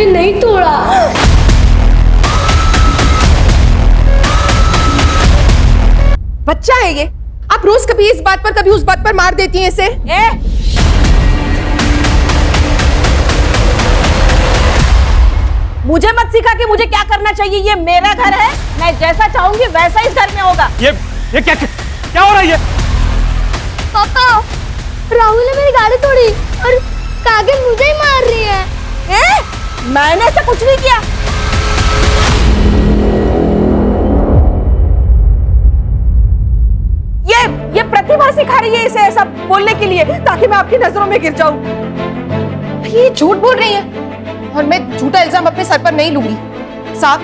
मैंने नहीं तोड़ा। बच्चा है ये, आप रोज कभी इस बात पर कभी उस बात पर मार देती हैं इसे। मुझे मत सिखा कि मुझे क्या करना चाहिए। ये मेरा घर है, मैं जैसा चाहूंगी वैसा इस घर में होगा। ये क्या हो रहा है ये? पापा, राहुल ने मेरी गाड़ी तोड़ी और कागज मुझे ही मार रही है। मैंने ऐसा कुछ नहीं किया। ये प्रतिभा सिखा रही है इसे ऐसा बोलने के लिए, ताकि मैं आपकी नजरों में गिर जाऊं। ये झूठ बोल रही है और मैं झूठा इल्जाम अपने सर पर नहीं लूंगी। साहब,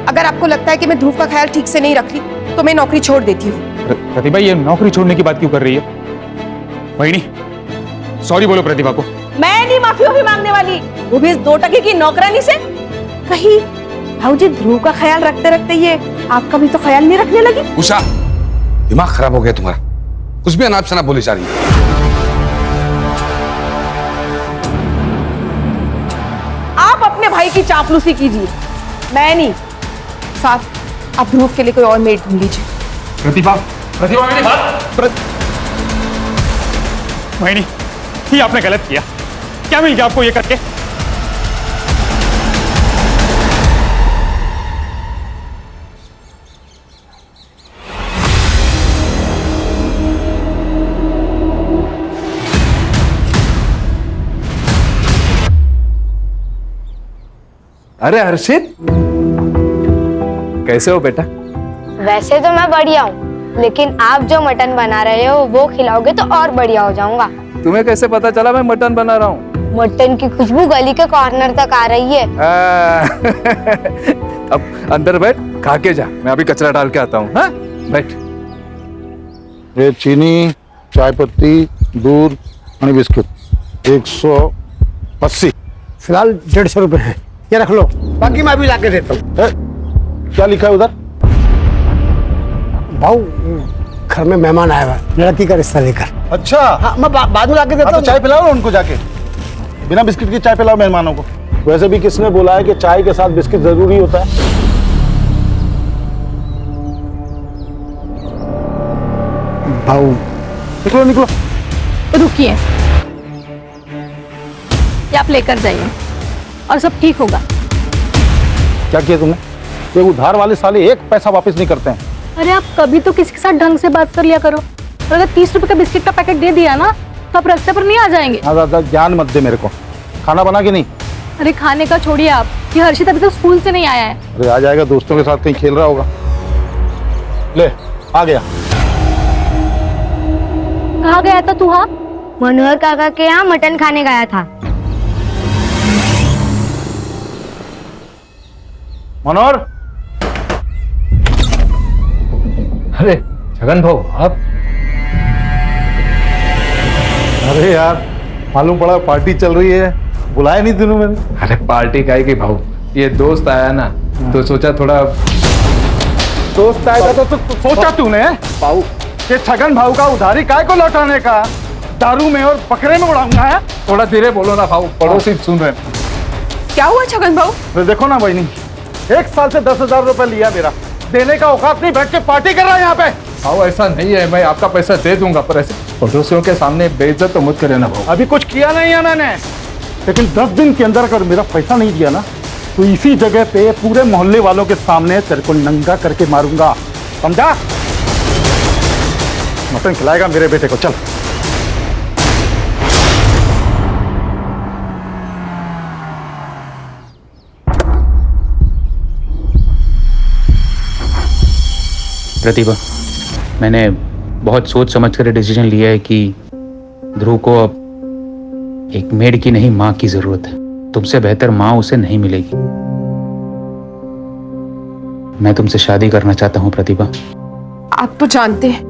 अगर आपको लगता है कि मैं ध्रुव का ख्याल ठीक से नहीं रख रही तो मैं नौकरी छोड़ देती हूँ। प्रतिभा, ये नौकरी छोड़ने की बात क्यों कर रही है? वहीनी, सॉरी बोलो प्रतिभा को। मैं नहीं माफी मांगने वाली, वो भी इस 2 टके की नौकरानी से। कहीं भाऊजी ध्रुव का ख्याल रखते रखते ये आपका भी तो ख्याल नहीं रखने लगी। उषा, दिमाग खराब हो गया तुम्हारा, कुछ भी अनाप शनाप बोली जा रही है। आप अपने भाई की चापलूसी कीजिए, मैं नहीं। साहब, आप ध्रुव के लिए कोई और मेड ढूंढ लीजिए। प्रतिभा, मेरी बात। वहीनी, ये आपने गलत किया। क्या मिल गया आपको ये करके? अरे हर्षित, कैसे हो बेटा? वैसे तो मैं बढ़िया हूँ, लेकिन आप जो मटन बना रहे हो वो खिलाओगे तो और बढ़िया हो जाऊंगा। तुम्हें कैसे पता चला मैं मटन बना रहा हूँ? मटन की खुशबू गली के कॉर्नर तक आ रही है। अब अंदर बैठ, खा के जा, मैं अभी कचरा डाल के आता हूँ। हाँ, बैठ। ये चीनी, चाय पत्ती, दूध और बिस्किट 180। फिलहाल 150 रुपए है, ये रख लो, बाकी मैं अभी लाके देता हूँ। क्या लिखा है उधर? भाऊ, घर में मेहमान आया हुआ है, लड़की का रिश्ता लेकर। अच्छा, हाँ, मैं बाद में लाके देता तो हूँ। चाय पिलाओ उनको जाके, बिना बिस्किट की चाय पिलाओ मेहमानों को। वैसे भी किसने बोला है कि चाय के साथ बिस्किट जरूरी होता है? भाऊ, निकलो निकलो। रुकिए, ये आप लेकर जाइए और सब ठीक होगा। क्या किया तुमने? ये उधार वाले साले 1 पैसा वापस नहीं करते हैं। अरे आप कभी तो किसी के साथ ढंग से बात कर लिया करो। और अगर 30 रुपए का बिस्किट का पैकेट दे दिया ना तो आप रास्ते पर नहीं आ जाएंगे। ज्यादा ज्ञान मत दे मेरे को। खाना बना के नहीं? अरे खाने का छोड़िए आप, ये हर्षित अभी तक स्कूल से नहीं आया है। अरे आ जाएगा, दोस्तों के साथ कहीं खेल रहा होगा। ले, आ गया। कहाँ गया था तू? हाँ, मनोहर काका के यहाँ मटन खाने गया था। मनोहर, अरे छगन भाऊ, आप? अरे यार, मालूम पड़ा पार्टी चल रही है, बुलाया नहीं तूने मैंने। अरे पार्टी काहे की भाऊ, ये दोस्त आया ना तो सोचा थोड़ा। दोस्त आएगा तो सोचा तूने भाऊ कि छगन भाऊ का उधारी काय को लौटाने का? दारू में और बकरे में उड़ाऊंगा है? थोड़ा धीरे बोलो ना भाऊ, पड़ोसी सुन रहे हैं। क्या हुआ छगन भाऊ? तो देखो ना बहनी, 1 साल से 10,000 रुपए लिया मेरा, देने का औकात नहीं, बैठ के पार्टी कर रहा है यहाँ पे। भाऊ ऐसा नहीं है, मैं आपका पैसा दे दूंगा, पर ऐसे पड़ोसियों के सामने बेइज्जत तो मत करे ना भाऊ। अभी कुछ किया नहीं है मैंने, लेकिन 10 दिन के अंदर अगर मेरा पैसा नहीं दिया ना तो इसी जगह पे पूरे मोहल्ले वालों के सामने तेरे को नंगा करके मारूंगा, समझा? मटन खिलाएगा मेरे बेटे को, चल। प्रतिभा, मैंने बहुत सोच समझ कर डिसीजन लिया है कि ध्रुव को अब एक मेड की नहीं, माँ की जरूरत है। तुमसे बेहतर माँ उसे नहीं मिलेगी। मैं तुमसे शादी करना चाहता हूँ प्रतिभा। आप तो जानते हैं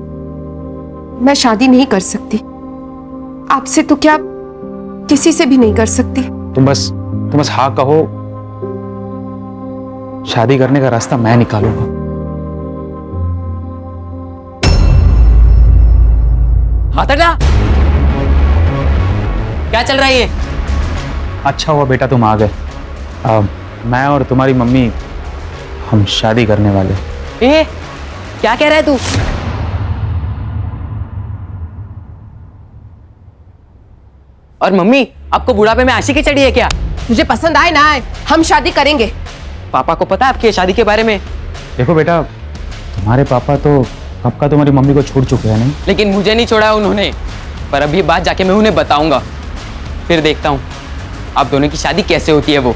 मैं शादी नहीं कर सकती, आपसे तो क्या किसी से भी नहीं कर सकती। तुम बस हाँ कहो, शादी करने का रास्ता मैं निकालूंगा। हाथ हटा, क्या चल रहा है ये? अच्छा हुआ बेटा तुम आ गए। मैं और तुम्हारी मम्मी हम शादी करने वाले। ए, क्या कह रहा है तू? और मम्मी, आपको बुढ़ापे में आशिकी चढ़ी है क्या? तुझे पसंद आए ना आए, हम शादी करेंगे। पापा को पता है आपकी शादी के बारे में? देखो बेटा, तुम्हारे पापा तो कब का तुम्हारी मम्मी को छोड़ चुके हैं नहीं? लेकिन मुझे नहीं छोड़ा उन्होंने। पर अब ये बात जाके मैं उन्हें बताऊंगा, फिर देखता हूँ आप दोनों की शादी कैसे होती है वो।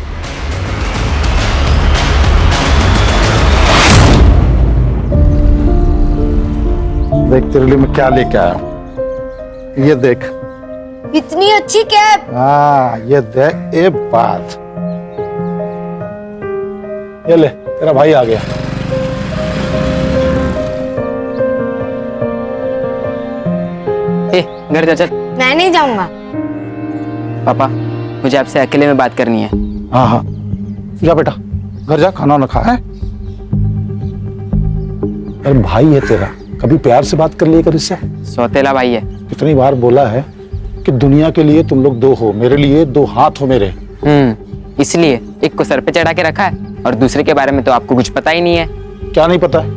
देख तेरे लिए मैं क्या लेके आया हूं। ये देख। इतनी अच्छी कैप। हाँ ये देख, ये बात। ये ले, तेरा भाई आ गया। ए, घर जा चल। मैं नहीं जाऊंगा। पापा, मुझे आपसे अकेले में बात करनी है। हाँ हाँ, जा बेटा, घर जा, खाना ना खा है। अरे भाई है तेरा, कभी प्यार से बात कर लिया कर इससे। सौतेला भाई है। कितनी बार बोला है कि दुनिया के लिए तुम लोग दो हो, मेरे लिए दो हाथ हो मेरे। इसलिए एक को सर पे चढ़ा के रखा है और दूसरे के बारे में तो आपको कुछ पता ही नहीं है। क्या नहीं पता है?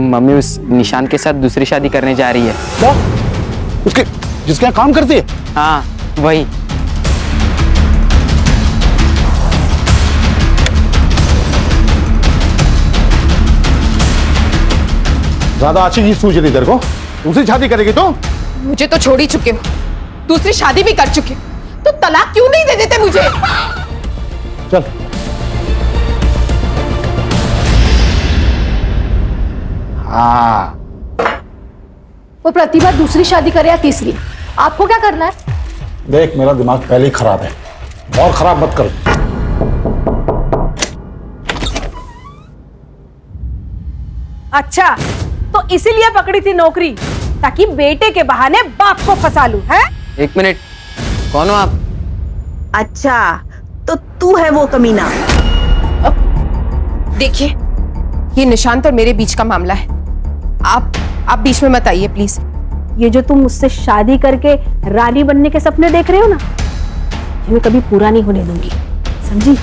मम्मी उस निशान के साथ दूसरी शादी करने जा रही है। क्या? उसके जिसके यहाँ काम करती है? हाँ वही। ज्यादा अच्छी चीज सूझ रही तेरे को? दूसरी शादी करेगी तो? मुझे तो छोड़ ही चुके हो, दूसरी शादी भी कर चुके हो, तो तलाक क्यों नहीं दे देते मुझे? चल। हाँ, वो प्रतिभा दूसरी शादी करे या तीसरी, आपको क्या करना है? देख मेरा दिमाग पहले ही खराब है, और खराब मत कर। अच्छा, तो इसीलिए पकड़ी थी नौकरी, ताकि बेटे के बहाने बाप को फंसा लूं, है? एक मिनट, कौन हो आप? अच्छा, तो तू है वो कमीना। देखिए, ये निशांत और मेरे बीच का मामला है। आप बीच में मत आइए प्लीज। ये जो तुम मुझसे शादी करके रानी बनने के सपने देख रहे हो ना, ये मैं कभी पूरा नहीं होने दूंगी, समझी?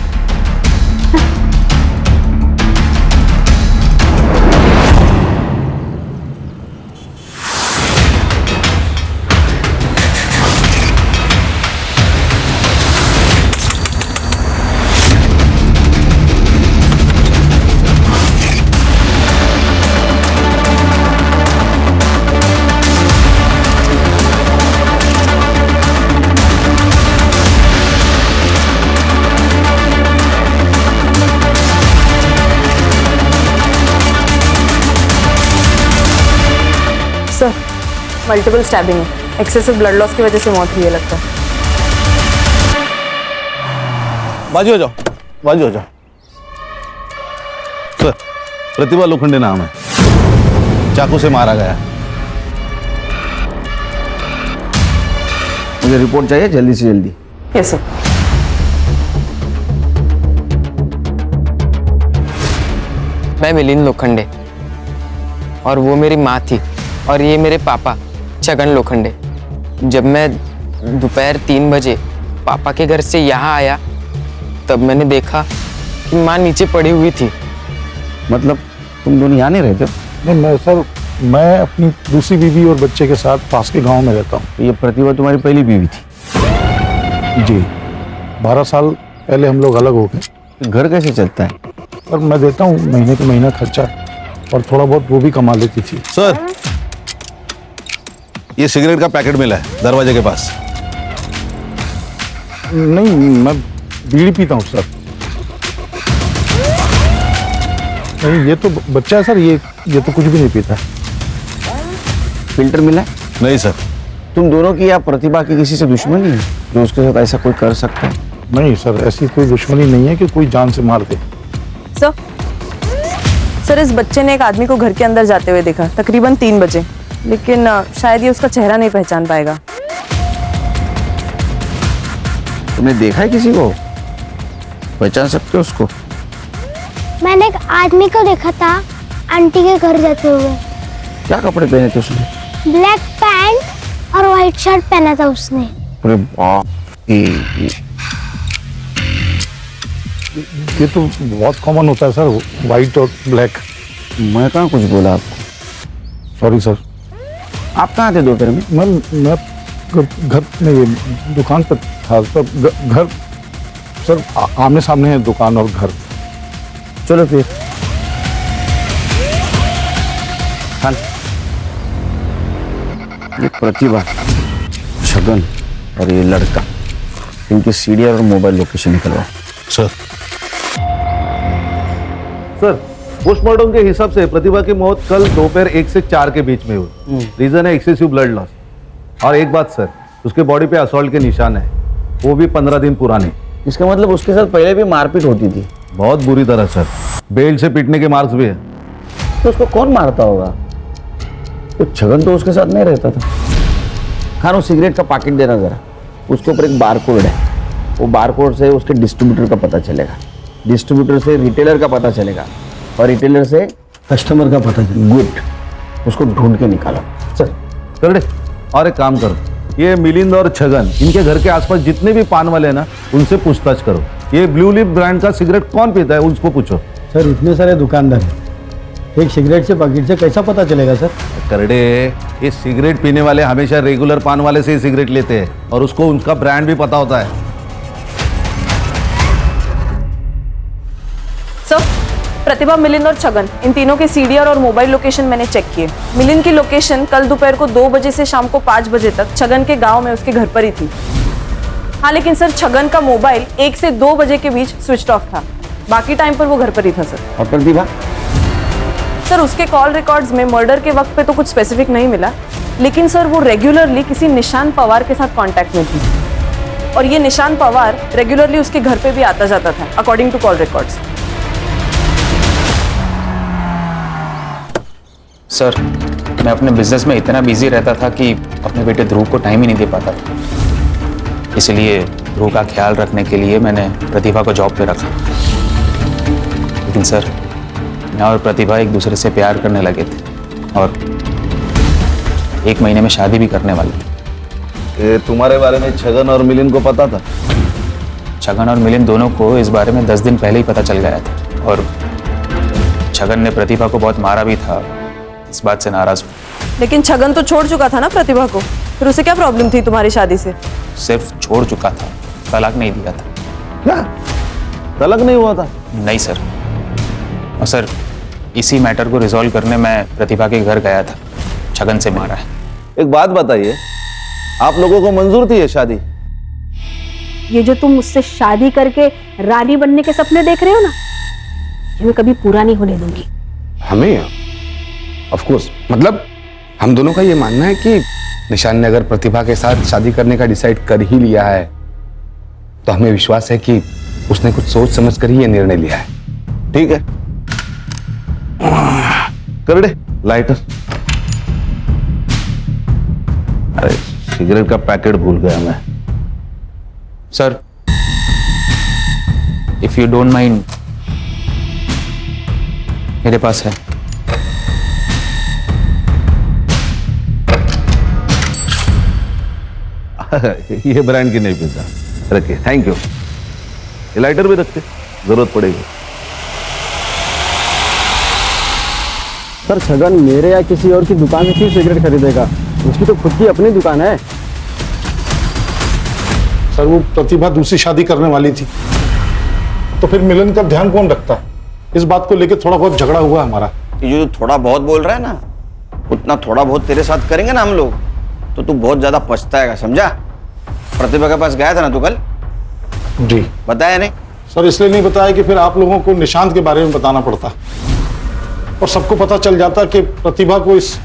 सर, मल्टीपल स्टैबिंग है, एक्सेसिव ब्लड लॉस की वजह से मौत हुई है लगता है। बाजू हो जाओ, बाजू हो जाओ। सर, प्रतिभा लोखंडे नाम है, चाकू से मारा गया। मुझे रिपोर्ट चाहिए जल्दी से जल्दी। Yes sir. मैं मिलिंद लोखंडे और वो मेरी माँ थी, और ये मेरे पापा छगन लोखंडे। जब मैं दोपहर 3 बजे पापा के घर से यहाँ आया, तब मैंने देखा कि माँ नीचे पड़ी हुई थी। मतलब तुम दोनों यहाँ नहीं रहते? नहीं सर, मैं अपनी दूसरी बीवी और बच्चे के साथ पास के गांव में रहता हूँ। ये प्रतिभा तुम्हारी पहली बीवी थी? जी, 12 साल पहले हम लोग अलग हो गए। घर कैसे चलता है? और मैं देता हूँ महीने के महीना खर्चा, और थोड़ा बहुत वो भी कमा लेती थी। सर, ये सिगरेट का पैकेट मिला है दरवाजे के पास। नहीं, मैं बीड़ी पीता हूँ सर। नहीं, ये तो बच्चा है सर, ये तो कुछ भी नहीं पीता। फिल्टर मिला है? नहीं सर। तुम दोनों की या प्रतिभा की किसी से दुश्मनी है जो उसके साथ ऐसा कोई कर सकता है? नहीं सर, ऐसी कोई दुश्मनी नहीं है कि कोई जान से मार दे। सर, इस बच्चे ने एक आदमी को घर के अंदर जाते हुए देखा, तकरीबन 3 बजे, लेकिन शायद ये उसका चेहरा नहीं पहचान पाएगा। तुमने देखा है किसी को? पहचान सकते हो उसको? मैंने एक आदमी को देखा था आंटी के घर जाते हुए। क्या कपड़े पहने थे उसने? ब्लैक पैंट और व्हाइट शर्ट पहना था उसने। अरे बाप रे। ये तो बहुत कॉमन होता है सर, वाइट और ब्लैक। मैं कहाँ कुछ बोला आपको? Sorry sir. आप कहाँ थे दोपहर में? मैं घर में दुकान पर था सर। घर सर आमने सामने है दुकान और घर। चलो फिर। ये प्रतिभा, छगन और ये लड़का, इनकी सीडीआर और मोबाइल लोकेशन निकलवाओ। सर पोस्टमार्टम के हिसाब से प्रतिभा की मौत कल दोपहर 1 से 4 के बीच में हुई। रीजन है एक्सेसिव ब्लड लॉस। और एक बात सर, उसके बॉडी पे असॉल्ट के निशान है, वो भी 15 दिन पुराने। इसका मतलब उसके साथ पहले भी मारपीट होती थी? बहुत बुरी तरह सर, बेल्ट से पीटने के मार्क्स भी है। तो उसको कौन मारता होगा? तो छगन तो उसके साथ नहीं रहता था। खानो सिगरेट का पैकेट देना जरा, उसके ऊपर एक बारकोड है, वो बारकोड से उसके डिस्ट्रीब्यूटर का पता चलेगा, डिस्ट्रीब्यूटर से रिटेलर का पता चलेगा और रिटेलर से कस्टमर का पता चलेगा। गुड, उसको ढूंढ के निकालो सर। कर दे। और एक काम करो, ये मिलिंद और छगन, इनके घर के आसपास जितने भी पान वाले हैं ना, उनसे पूछताछ करो। ये ब्लू लिप ब्रांड का सिगरेट कौन पीता है, उसको पूछो। सर इतने सारे दुकानदार हैं, एक सिगरेट से पैकेट से कैसा पता चलेगा सर? करडे, ये सिगरेट पीने वाले हमेशा रेगुलर पान वाले से ही सिगरेट लेते हैं और उसको उनका ब्रांड भी पता होता है। सर, प्रतिभा, मिलिंद और छगन, इन तीनों के सीडीआर और मोबाइल लोकेशन मैंने चेक किए। मिलिंद की लोकेशन कल दोपहर को 2 बजे से शाम को 5 बजे तक छगन के गांव में उसके घर पर ही थी। हाँ, लेकिन सर छगन का मोबाइल 1 से 2 बजे के बीच स्विच ऑफ था, बाकी टाइम पर वो घर पर ही था सर। और प्रतिभा? सर उसके कॉल रिकॉर्ड्स में मर्डर के वक्त पे तो कुछ स्पेसिफिक नहीं मिला, लेकिन सर वो रेगुलरली किसी निशान पवार के साथ कांटेक्ट में थी और ये निशान पवार रेगुलरली उसके घर पे भी आता जाता था according to call records. Sir, मैं अपने बिजनेस में इतना बिजी रहता था कि अपने बेटे ध्रुव को टाइम ही नहीं दे पाता था। इसलिए ध्रुव का ख्याल रखने के लिए मैंने प्रतिभा को जॉब पे रखा। लेकिन सर, मैं और प्रतिभा एक दूसरे से प्यार करने लगे थे और 1 महीने में शादी भी करने वाले थे। तुम्हारे बारे में छगन और मिलिंद को पता था? छगन और मिलिंद दोनों को इस बारे में 10 दिन पहले ही पता चल गया था और छगन ने प्रतिभा को बहुत मारा भी था, इस बात से नाराज हूँ। लेकिन छगन तो छोड़ चुका था ना प्रतिभा को, फिर उसे क्या प्रॉब्लम थी तुम्हारी शादी से? सिर्फ छोड़ चुका था, तलाक नहीं दिया था। क्या तलाक नहीं हुआ था? नहीं सर। और सर, इसी मैटर को रिजॉल्व करने मैं प्रतिभा के घर गया था, छगन से मारा है। एक बात बताइए, आप लोगों को मंजूर थी ये शादी? ये जो तुम मुझसे शादी करके रानी बनने के सपने देख रहे हो ना, ये मैं कभी पूरा नहीं होने दूंगी। हमें ऑफ कोर्स, मतलब हम दोनों का ये मानना है कि निशान ने अगर प्रतिभा के साथ शादी करने का डिसाइड कर ही लिया है तो हमें विश्वास है कि उसने कुछ सोच समझ कर ही ये निर्णय लिया है। ठीक है, कर दे लाइटर। अरे सिगरेट का पैकेट भूल गया मैं। Sir, if you don't mind, मेरे पास है। ये ब्रांड की नहीं पीता, रखिए। Thank you. ये लाइटर भी रखते, जरूरत पड़ेगी। सर छगन मेरे या किसी और की दुकान से क्यों सिगरेट खरीदेगा? उसकी तो खुद की अपनी दुकान है। सर वो प्रतिभा दूसरी शादी करने वाली थी, तो फिर मिलन का ध्यान कौन रखता? इस बात को लेकर थोड़ा बहुत झगड़ा हुआ हमारा। ये जो थोड़ा बहुत बोल रहा है ना, उतना थोड़ा बहुत तेरे साथ करेंगे ना हम लोग, तो तू बहुत ज्यादा पछताएगा, समझा? प्रतिभा के पास गया था ना तू कल? जी। बताया नहीं? सर इसलिए नहीं बताया कि फिर आप लोगों को निशांत के बारे में बताना पड़ता और सबको पता चल जाता कि प्रतिभा को इस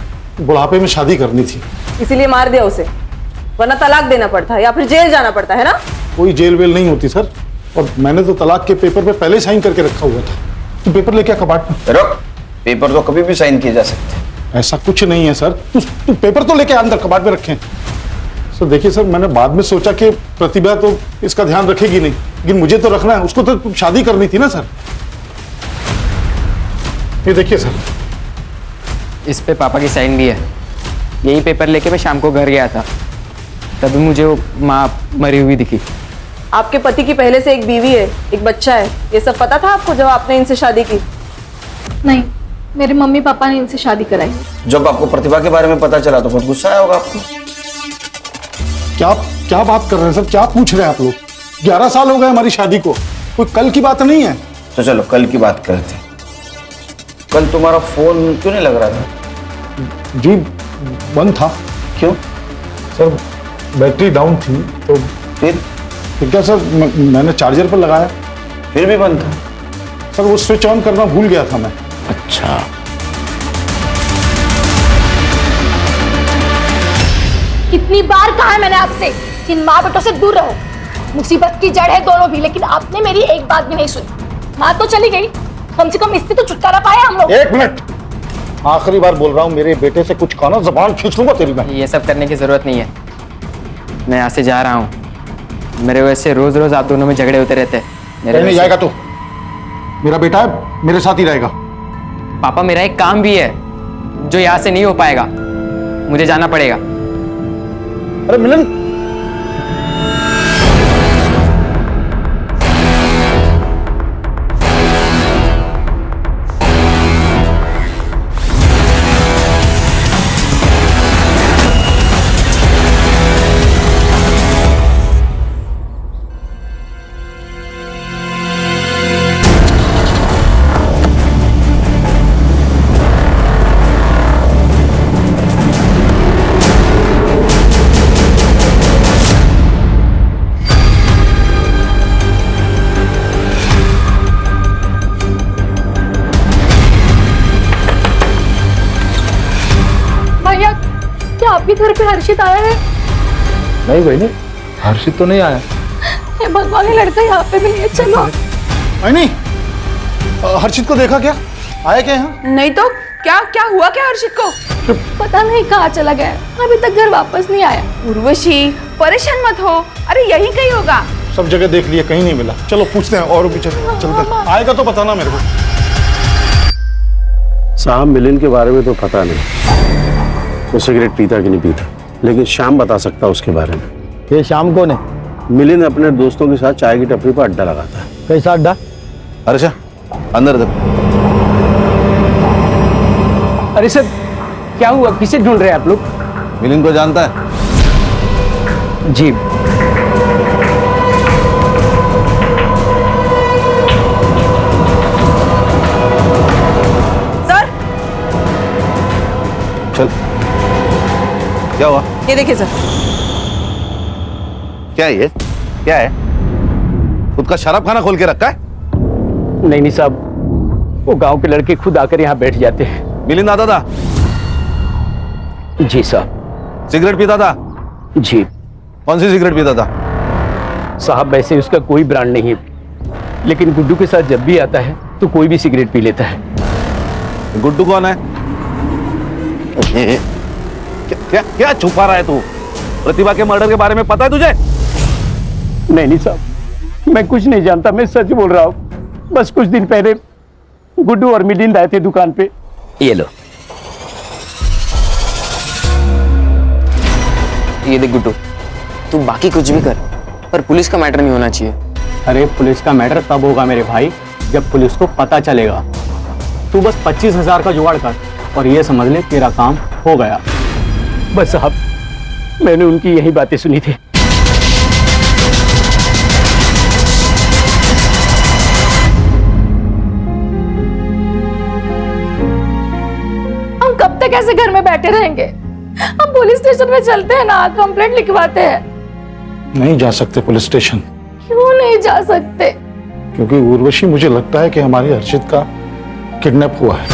बुढ़ापे में शादी करनी थी। इसीलिए मार दिया उसे, वरना तलाक देना पड़ता या फिर जेल जाना पड़ता है ना? कोई जेल वेल नहीं होती सर, और मैंने तो तलाक के पेपर पे पहले साइन करके रखा हुआ था। तो पेपर लेके कबाड़ में रुक, पेपर तो कभी भी साइन किए जा सकते हैं। ऐसा कुछ नहीं है सर, तू पेपर तो लेके अंदर कबाड़ में रखें। सर देखिए सर, मैंने बाद में सोचा कि प्रतिभा तो इसका ध्यान रखेगी नहीं, लेकिन मुझे तो रखना है, उसको तो शादी करनी थी ना सर। ये देखिए सर, इस पे पापा की साइन भी है। यही पेपर लेके मैं शाम को घर गया था, तभी मुझे वो माँ मरी हुई दिखी। आपके पति की पहले से एक बीवी है, एक बच्चा है, ये सब पता था आपको जब आपने इनसे शादी की? नहीं, मेरे मम्मी पापा ने इनसे शादी कराई। जब आपको प्रतिभा के बारे में पता चला तो बहुत गुस्सा आया होगा आपको। क्या क्या बात कर रहे हैं सर? क्या पूछ रहे हैं आप लोग? 11 साल हो गए हमारी शादी को, कोई कल की बात नहीं है। तो चलो कल की बात करते हैं। कल तुम्हारा फोन क्यों नहीं लग रहा था? जी बंद था। क्यों? सर बैटरी डाउन थी तो। फिर क्या सर, मैंने चार्जर पर लगाया, फिर भी बंद था। सर वो स्विच ऑन करना भूल गया था मैं। अच्छा, कितनी बार कहा है मैंने आपसे कि इन माँ बेटों से दूर रहो। मुसीबत की जड़ है दोनों भी, लेकिन आपने मेरी एक बात भी नहीं सुनी। माँ तो चली गई, कम से कम इससे तो छुटकारा पाया हम लोग। 1 मिनट, आखिरी बार बोल रहा हूँ, मेरे बेटे से कुछ खाना, जबान खींच लूंगा तेरी मैं। ये सब करने की जरूरत नहीं है, मैं यहाँ से जा रहा हूँ। मेरे वजह से रोज रोज आप दोनों में झगड़े होते रहते हैं। मेरे नहीं जाएगा तो मेरा बेटा है, मेरे साथ ही रहेगा। पापा मेरा एक काम भी है जो यहाँ से नहीं हो पाएगा, मुझे जाना पड़ेगा। अरे मिलन, आपके घर पे हर्षित आया है? नहीं बहनी, हर्षित तो नहीं आया। हे भगवान, ये लड़का यहाँ पे भी नहीं है। चलो। नहीं, हर्षित को देखा क्या? आया क्या यहाँ? नहीं तो क्या हुआ क्या हर्षित को? पता नहीं कहाँ चला गया, अभी तक घर वापस नहीं आया। उर्वशी परेशान मत हो, अरे यही कहीं होगा। सब जगह देख लिया, कहीं नहीं मिला। चलो पूछते हैं और भी, चलते। आएगा तो बताना मेरे को। साहब मिलिंद के बारे में तो पता नहीं, वो सिगरेट पीता कि नहीं पीता, लेकिन श्याम बता सकता उसके बारे में। ये शाम कौन है? मिलिंद अपने दोस्तों के साथ चाय की टपरी पर अड्डा लगाता है। कैसा अड्डा? अर्षा अंदर दे। अरे सर क्या हुआ, किसे ढूंढ रहे हैं आप लोग? मिलिंद को जानता है? जी। सर चल, क्या हुआ? ये देखिए सर। क्या है ये? क्या है? खुद का शराब खाना खोल के रखा है? नहीं साहब, वो गांव के लड़के खुद आकर यहाँ बैठ जाते हैं। मिलिंद आता था? जी साहब। सिगरेट पीता था? जी। कौन सी सिगरेट पीता था? साहब वैसे उसका कोई ब्रांड नहीं है, लेकिन गुड्डू के साथ जब भी आता है तो कोई भी सिगरेट पी लेता है। गुड्डू कौन है? क्या क्या छुपा रहा है तू? प्रतिभा के मर्डर के बारे में पता है तुझे? नहीं साहब, मैं कुछ नहीं जानता, मैं सच बोल रहा हूँ। बस कुछ दिन पहले गुड्डू और मिलिंद आए थे दुकान पे। ये लो, ये देख गुड्डू, तू बाकी कुछ भी कर पर पुलिस का मैटर नहीं होना चाहिए। अरे पुलिस का मैटर तब होगा मेरे भाई जब पुलिस को पता चलेगा। तू बस 25,000 का जुगाड़ कर और ये समझ ले तेरा काम हो गया। बस साहब, मैंने उनकी यही बातें सुनी थी। हम कब तक ऐसे घर में बैठे रहेंगे? हम पुलिस स्टेशन में चलते हैं ना, कंप्लेंट लिखवाते हैं। नहीं जा सकते पुलिस स्टेशन। क्यों नहीं जा सकते? क्योंकि उर्वशी, मुझे लगता है कि हमारी हर्षित का किडनैप हुआ है,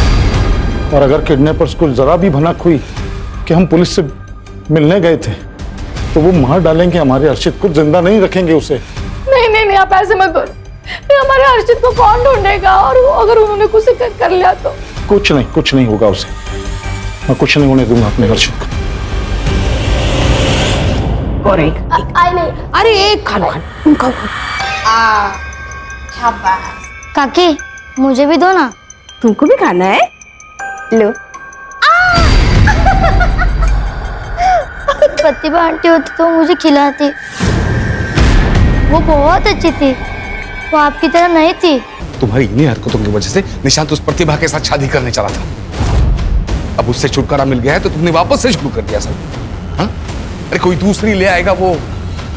और अगर किडनैपर्स को जरा भी भनक हुई कि हम पुलिस से मिलने गए थे तो वो मार डालेंगे हमारे हर्षित को, जिंदा नहीं रखेंगे उसे। नहीं नहीं नहीं, आप ऐसे मत करो। फिर हमारे हर्षित को कौन ढूंढेगा? और अगर उन्होंने कुछ कर लिया तो? कुछ नहीं होगा उसे, मैं कुछ नहीं होने दूंगा अपने हर्षित को। और एक आई नहीं। अरे एक खा लो, उनका काकी मुझे भी दो ना। तुमको भी खाना है? लो। प्रतिभा आंटी होती तो मुझे खिलाती। वो बहुत अच्छी थी, वो आपकी तरह नहीं थी। तुम्हारी इन्हीं हरकतों की वजह से निशांत उस प्रतिभा के साथ शादी करने चला था। अब उससे छुटकारा मिल गया है तो तुमने वापस से शुरू कर दिया सब। हाँ? अरे कोई दूसरी ले आएगा, वो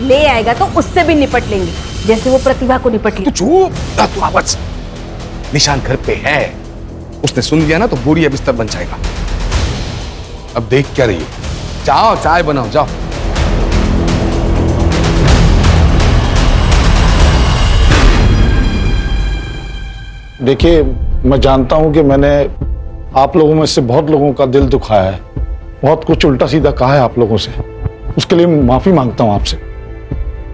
ले आएगा तो उससे भी निपट लेंगे, जैसे वो प्रतिभा को निपट लिया। चुप, तू आवाज। निशांत घर पे है, उसने सुन लिया ना तो बोरिया बिस्तर बन जाएगा। अब देख क्या रही है, जाओ चाय बनाओ जाओ। देखिए, मैं जानता हूं कि मैंने आप लोगों में से बहुत लोगों का दिल दुखाया है, बहुत कुछ उल्टा सीधा कहा है आप लोगों से। उसके लिए माफी मांगता हूं आपसे,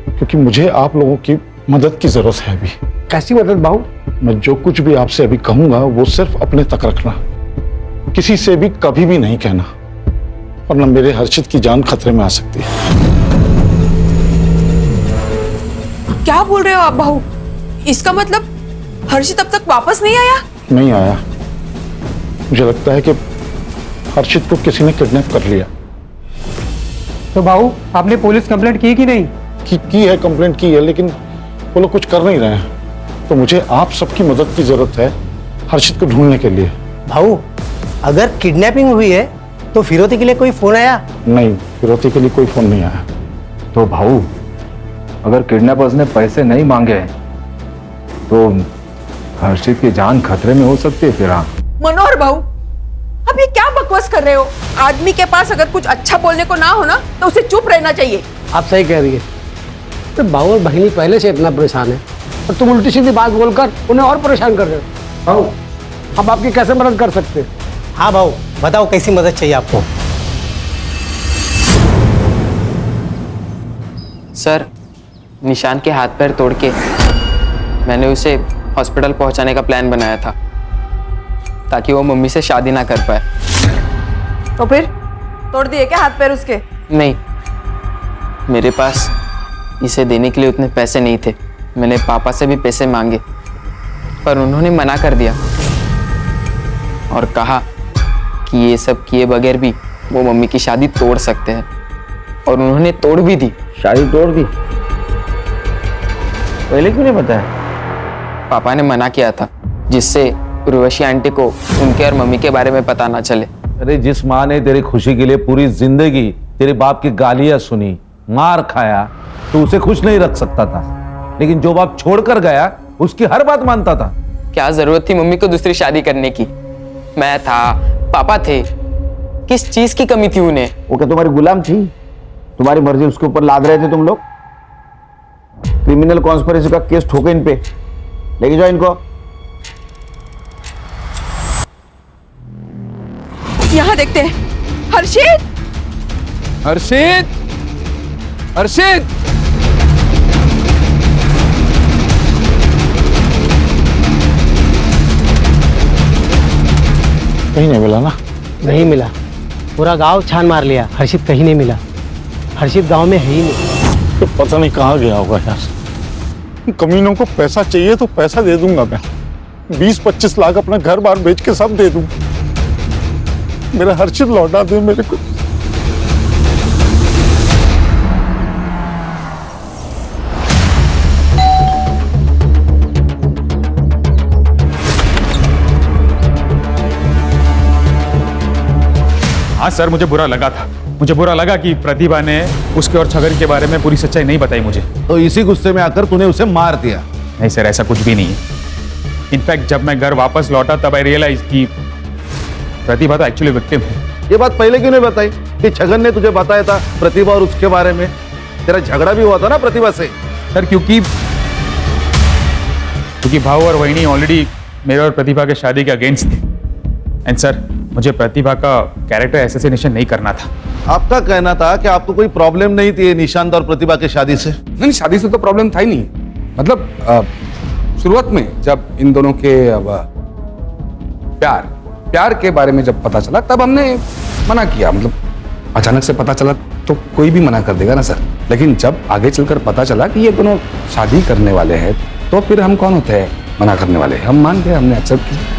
क्योंकि मुझे आप लोगों की मदद की जरूरत है अभी। कैसी मदद बाबू? मैं जो कुछ भी आपसे अभी कहूंगा वो सिर्फ अपने तक रखना, किसी से भी कभी भी नहीं कहना, वरना मेरे हर्षित की जान खतरे में आ सकती है। क्या बोल रहे हो आप बहू? इसका मतलब हर्षित अब तक वापस नहीं आया? नहीं आया। मुझे लगता है कि हर्षित को किसी ने किडनैप कर लिया। तो बाबू, आपने पुलिस कंप्लेंट की कि नहीं? की है, कंप्लेंट की है, लेकिन वो लोग कुछ कर नहीं रहे हैं। तो मुझे आप सबकी मदद की जरूरत है हर्षित को ढूंढने के लिए। भाऊ, अगर किडनैपिंग हुई है तो फिरौती के लिए कोई फोन आया? नहीं, फिरौती के लिए कोई फोन नहीं आया। तो भाऊ, अगर किडनैपर्स ने पैसे नहीं मांगे तो हर्षित की जान खतरे में हो सकती है फिर। हाँ मनोहर बहू, अब ये क्या बकवास कर रहे हो? आदमी के पास अगर कुछ अच्छा बोलने को ना हो ना तो उसे चुप रहना चाहिए। आप सही कह रही है। तो भाऊ और बहिनी पहले से इतना परेशान है और तुम उल्टी सीधी बात बोलकर उन्हें और परेशान कर रहे हो। भाऊ, हम आपकी कैसे मदद कर सकते हैं? हाँ भाऊ, बताओ कैसी मदद चाहिए आपको? सर, निशान के हाथ पैर तोड़ के मैंने उसे हॉस्पिटल पहुंचाने का प्लान बनाया था ताकि वो मम्मी से शादी ना कर पाए। तो फिर तोड़ दिए क्या हाथ पैर उसके? नहीं, मेरे पास इसे देने के लिए उतने पैसे नहीं थे। मैंने पापा से भी पैसे मांगे पर उन्होंने मना कर दिया और कहा कि ये सब किए बगैर भी वो मम्मी की शादी तोड़ सकते हैं, और उन्होंने तोड़ भी दी। शादी तोड़ दी? पहले क्यों नहीं बताया? पापा ने मना किया था जिससे उर्वशी आंटी को उनके और मम्मी के बारे में पता ना चले। अरे जिस माँ ने तेरी खुशी के लिए पूरी जिंदगी तेरे बाप की गालियां सुनी, मार खाया, तो उसे खुश नहीं रख सकता था, लेकिन जो बाप छोड़कर गया उसकी हर बात मानता था। क्या जरूरत थी मम्मी को दूसरी शादी करने की? मैं था, पापा थे, किस चीज की कमी थी उन्हें? वो क्या तुम्हारी गुलाम थी? तुम्हारी मर्जी उसके ऊपर लाद रहे थे तुम लोग? क्रिमिनल कॉन्स्पिरेसी का केस ठोके इन पे, लेके जाओ इनको। यहाँ देखते हैं। हर्षित, हर्षित, हर्षित! कहीं नहीं मिला ना? नहीं मिला। पूरा गांव छान मार लिया, हर्षित कहीं नहीं मिला। हर्षित गांव में है ही नहीं। तो पता नहीं कहाँ गया होगा यार। कमीनों को पैसा चाहिए तो पैसा दे दूंगा मैं, 20-25 लाख अपना घर बार बेच के सब दे दूंगा। मेरा हर्षित लौटा दे मेरे को। हाँ सर, मुझे बुरा लगा था। मुझे बुरा लगा कि प्रतिभा ने उसके और छगन के बारे में पूरी सच्चाई नहीं बताई मुझे। तो इसी गुस्से में आकर तूने उसे मार दिया? नहीं सर, ऐसा कुछ भी नहीं है। इनफैक्ट जब मैं घर वापस लौटा तब आई रियलाइज कि प्रतिभा तो एक्चुअली विक्टिम है। ये बात पहले क्यों नहीं बताई कि छगन ने तुझे बताया था प्रतिभा और उसके बारे में? तेरा झगड़ा भी हुआ था ना प्रतिभा से। सर क्योंकि भाऊ और वहिनी ऑलरेडी मेरे और प्रतिभा के शादी के अगेंस्ट थे। एंड सर, मुझे प्रतिभा का कैरेक्टर असैसिनेशन नहीं करना था। आपका कहना था कि आपको कोई प्रॉब्लम नहीं थी निशांत और प्रतिभा के शादी से? नहीं, शादी से तो प्रॉब्लम था ही नहीं। मतलब शुरुआत में जब इन दोनों के प्यार के बारे में जब पता चला तब हमने मना किया। मतलब अचानक से पता चला तो कोई भी मना कर देगा ना सर। लेकिन जब आगे चलकर पता चला कि ये दोनों शादी करने वाले हैं तो फिर हम कौन होते हैं मना करने वाले? हम मान गए, हमने एक्सेप्ट किया।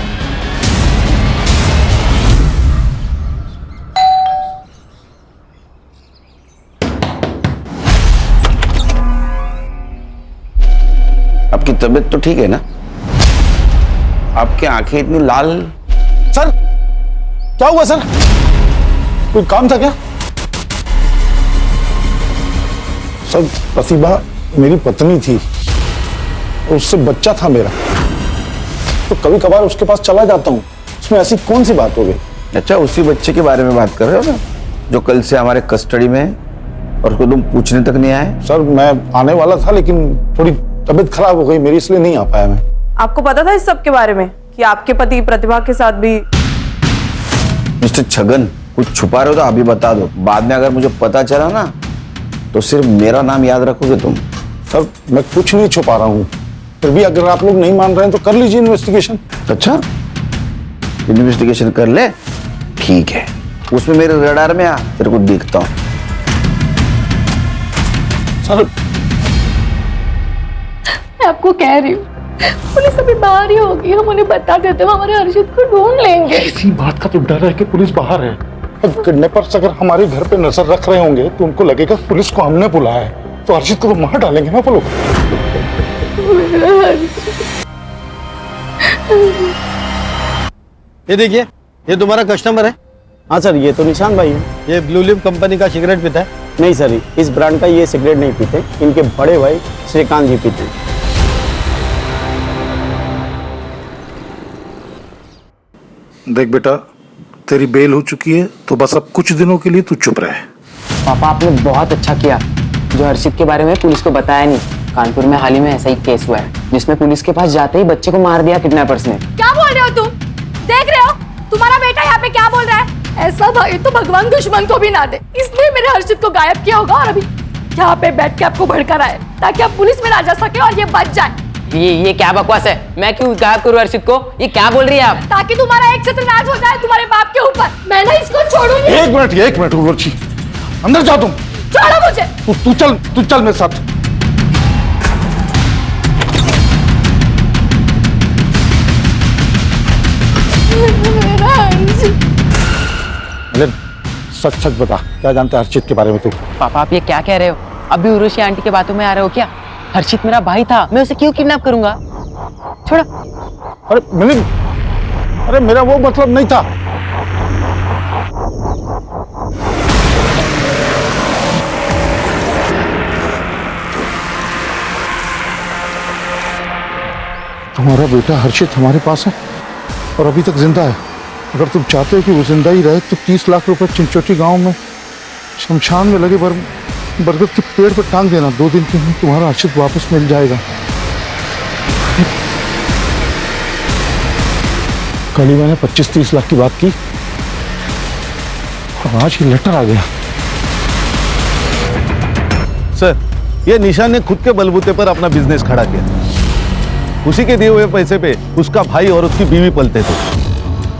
आपकी तबीयत तो ठीक है ना? आपकी आंखें इतनी लाल। सर क्या हुआ सर? कोई काम था क्या? सर प्रतिभा मेरी पत्नी थी और उससे बच्चा था मेरा, तो कभी कभार उसके पास चला जाता हूँ। उसमें ऐसी कौन सी बात हो गई? अच्छा, उसी बच्चे के बारे में बात कर रहे हो ना, जो कल से हमारे कस्टडी में है और उसको तुम पूछने तक नहीं आए? सर मैं आने वाला था लेकिन थोड़ी तबीयत खराब हो गई मेरी, इसलिए नहीं आ पाया मैं। आपको पता था इस सब के बारे में कि आपके पति प्रतिभा के साथ भी? मिस्टर छगन, कुछ छुपा रहे हो तो अभी बता दो, बाद में अगर मुझे पता चला ना तो सिर्फ मेरा नाम याद रखोगे तुम। सर मैं कुछ नहीं छुपा रहा हूँ, फिर भी अगर आप लोग नहीं मान रहे हैं तो कर लीजिए इन्वेस्टिगेशन। अच्छा, इन्वेस्टिगेशन कर ले, ठीक है। उसमें मेरे रडार में आ, तेरे को देखता हूँ। सर मैं आपको कह रही हूँ, पुलिस अभी बाहर ही होगी, हम उन्हें बता देते हैं, हमारे हर्षित को ढूंढ लेंगे। इसी बात का तो डर है कि पुलिस बाहर है। अब किडनैपर्स अगर हमारे घर पे नजर रख रहे होंगे तो उनको लगेगा पुलिस को हमने बुलाया है, तो हर्षित को तो मार डालेंगे ना वो लोग। ये देखिए, ये तुम्हारा कस्टमर है। हाँ सर, ये तो निशान भाई है। ये ब्लू लिप कंपनी का सिगरेट पीता है? नहीं सर, इस ब्रांड का ये सिगरेट नहीं पीते, इनके बड़े भाई श्रीकांत जी पीते हैं। देख बेटा, तेरी बेल हो चुकी है तो बस अब कुछ दिनों के लिए तू चुप रहे। पापा आपने बहुत अच्छा किया जो हर्षित के बारे में पुलिस को बताया नहीं। कानपुर में हाल ही में ऐसा ही केस हुआ है जिसमें पुलिस के पास जाते ही बच्चे को मार दिया किडनैपर्स ने। क्या बोल रहे हो तुम? देख रहे हो तुम्हारा बेटा यहाँ पे क्या बोल रहा है? ऐसा भाई तो भगवान दुश्मन को भी ना दे, इसलिए मेरे हर्षित को गायब किया होगा और अभी यहाँ पे बैठ के आपको भड़का रहा है ताकि आप पुलिस में ना जा सके और ये बच जाए। ये क्या बकवास है? मैं क्यों गायब करूं हर्षित को? ये क्या बोल रही है आप? ताकि तुम्हारा एक सत्यनाश हो जाए तुम्हारे बाप के ऊपर। मैं ना इसको छोड़ूंगी। एक मिनट उर्वशी, अंदर जा तुम। छोड़ो मुझे। तू चल मेरे साथ। अरे सच बता, क्या जानता है हर्षित के बारे में तू? पापा आप ये क्या कह रहे हो? अभी उर्वशी आंटी के बातों में आ रहे हो क्या? हर्षित मेरा भाई था, मैं उसे क्यों किडनैप करूंगा? छोड़ो। अरे मिलिंद, अरे मेरा वो मतलब नहीं था। तुम्हारा बेटा हर्षित हमारे पास है और अभी तक जिंदा है। अगर तुम चाहते हो कि वो जिंदा ही रहे तो 30 लाख रुपए चिंचोटी गांव में शमशान में लगे बरगद के पेड़ पर टांग देना। 2 दिन के अंदर तुम्हारा हर्षित वापस मिल जाएगा। कल ही मैंने 25-30 लाख की बात की और आज ये लेटर आ गया। सर, ये निशान ने खुद के बलबूते पर अपना बिजनेस खड़ा किया। उसी के दिए हुए पैसे पे उसका भाई और उसकी बीवी पलते थे।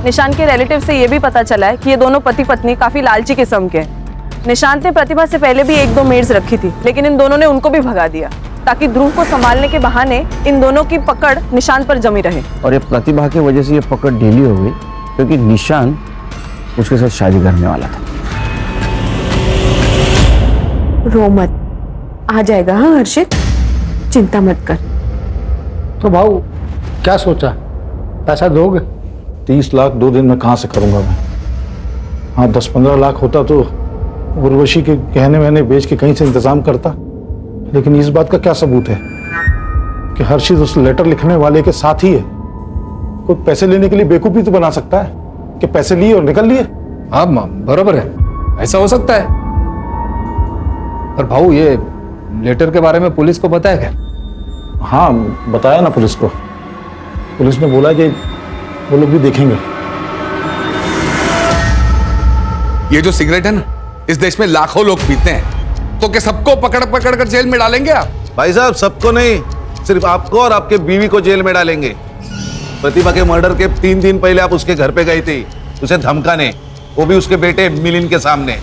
निशान के रिलेटिव से ये भी पता चला है कि ये दोनों पति पत्नी काफी लालची किस्म के हैं। निशांत ने प्रतिभा से पहले भी 1-2 मेड्स रखी थी, लेकिन इन दोनों ने उनको भी भगा दिया ताकि ध्रुव को संभालने के बहाने इन दोनों की पकड़ निशांत पर जमी रहे। और ये प्रतिभा की वजह से ये पकड़ ढीली हो गई क्योंकि निशान उसके साथ शादी करने वाला था। रो मत, आ जाएगा। हाँ हर्षित, चिंता मत कर। तो भाऊ क्या सोचा, पैसा दोगे? 30 लाख 2 दिन में कहाँ से करूंगा मैं? हाँ 10-15 लाख होता तो उर्वशी के गहने वहने बेच के कहीं से इंतजाम करता, लेकिन इस बात का क्या सबूत है कि हर्षित उस लेटर लिखने वाले के साथ ही है? कोई पैसे लेने के लिए बेवकूफी तो बना सकता है कि पैसे लिए और निकल लिए। हाँ बराबर है, ऐसा हो सकता है। पर भाऊ ये लेटर के बारे में पुलिस को पता है क्या? हाँ बताया ना पुलिस को। पुलिस ने बोला कि वो लोग भी देखेंगे। ये जो सिगरेट है ना, इस देश में लाखों लोग पीते हैं, तो क्या सबको पकड़ कर जेल में डालेंगे आप? भाई साहब, सबको नहीं, सिर्फ आपको और आपके बीवी को जेल में डालेंगे। प्रतिभा के मर्डर के 3 दिन पहले आप उसके घर पे गए थे उसे धमकाने, वो भी उसके बेटे मिलिंद के सामने।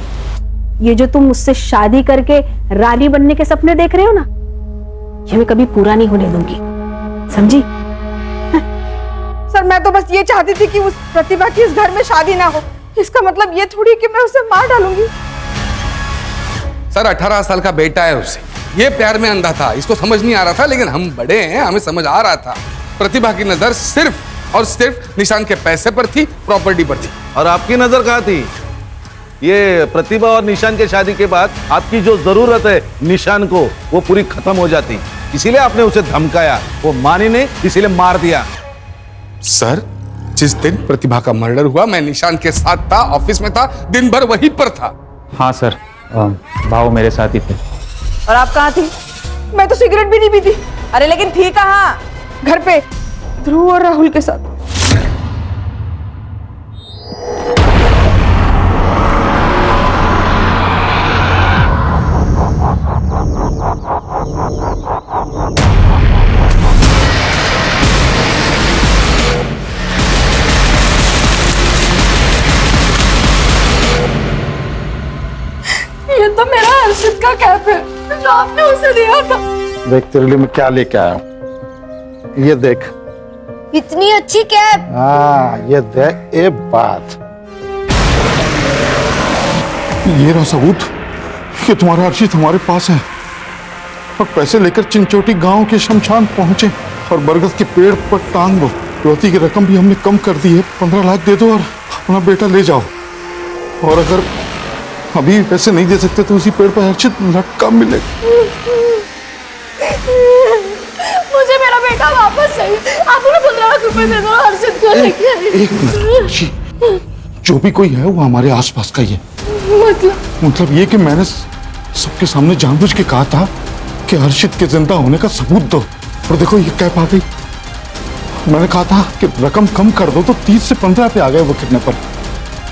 ये जो तुम मुझसे शादी करके रानी बनने के सपने देख रहे हो ना, ये मैं कभी पूरा नहीं होने दूंगी, समझी? सर मैं तो बस ये चाहती थी कि उस प्रतिभा की इस घर में शादी ना हो। इसका मतलब ये थोड़ी कि मैं उसे मार डालूंगी। सर 18 साल का बेटा है उसे, ये प्यार में अंधा था, इसको समझ नहीं आ रहा था, लेकिन हम बड़े हैं, हमें समझ आ रहा था। प्रतिभा की नजर सिर्फ और सिर्फ निशान के पैसे पर थी, प्रॉपर्टी पर थी। और आपकी नजर कहाँ थी? ये प्रतिभा और निशान के शादी के बाद आपकी जो जरूरत है निशान को, वो पूरी खत्म हो जाती, इसीलिए आपने उसे धमकाया। वो मानी नहीं, इसीलिए मार दिया। सर, जिस दिन प्रतिभा का मर्डर हुआ मैं निशान के साथ था, ऑफिस में था, दिन भर वहीं पर था। हाँ सर, भाव मेरे साथ ही थे। और आप कहाँ थी? मैं तो सिगरेट भी नहीं पीती। अरे लेकिन थी कहाँ? घर पे ध्रुव और राहुल के साथ। ये तो मेरा हर्षित का कैप है जो आपने उसे दिया था। देख तेरे लिए मैं क्या लेके आया हूं, ये देख। इतनी अच्छी कैप। हाँ, ये देख, ये बात, ये रहा सबूत कि तुम्हारा हर्षित हमारे पास है। और पैसे लेकर चिंचोटी गांव के शमशान पहुंचे और बरगद के पेड़ पर टांग दो। रोटी की रकम भी हमने कम कर दी है, 15 लाख दे दो और अपना बेटा ले जाओ। और अगर अभी पैसे नहीं दे सकते तो उसी पेड़ पर हर्षित लटका मिलेगा। मुझे मेरा बेटा वापस चाहिए। आप उन्हें 15 लाख रुपए दे दो हर्षित को लेके। एक मिनट, जो भी कोई है वो हमारे आसपास का ही है। मतलब ये कि मैंने सबके सामने जानबूझ के कहा था कि हर्षित के जिंदा होने का सबूत दो, और देखो ये कैप आ गई। मैंने कहा था कि रकम कम कर दो तो 30 से 15 पे आ गए वो किडनैपर।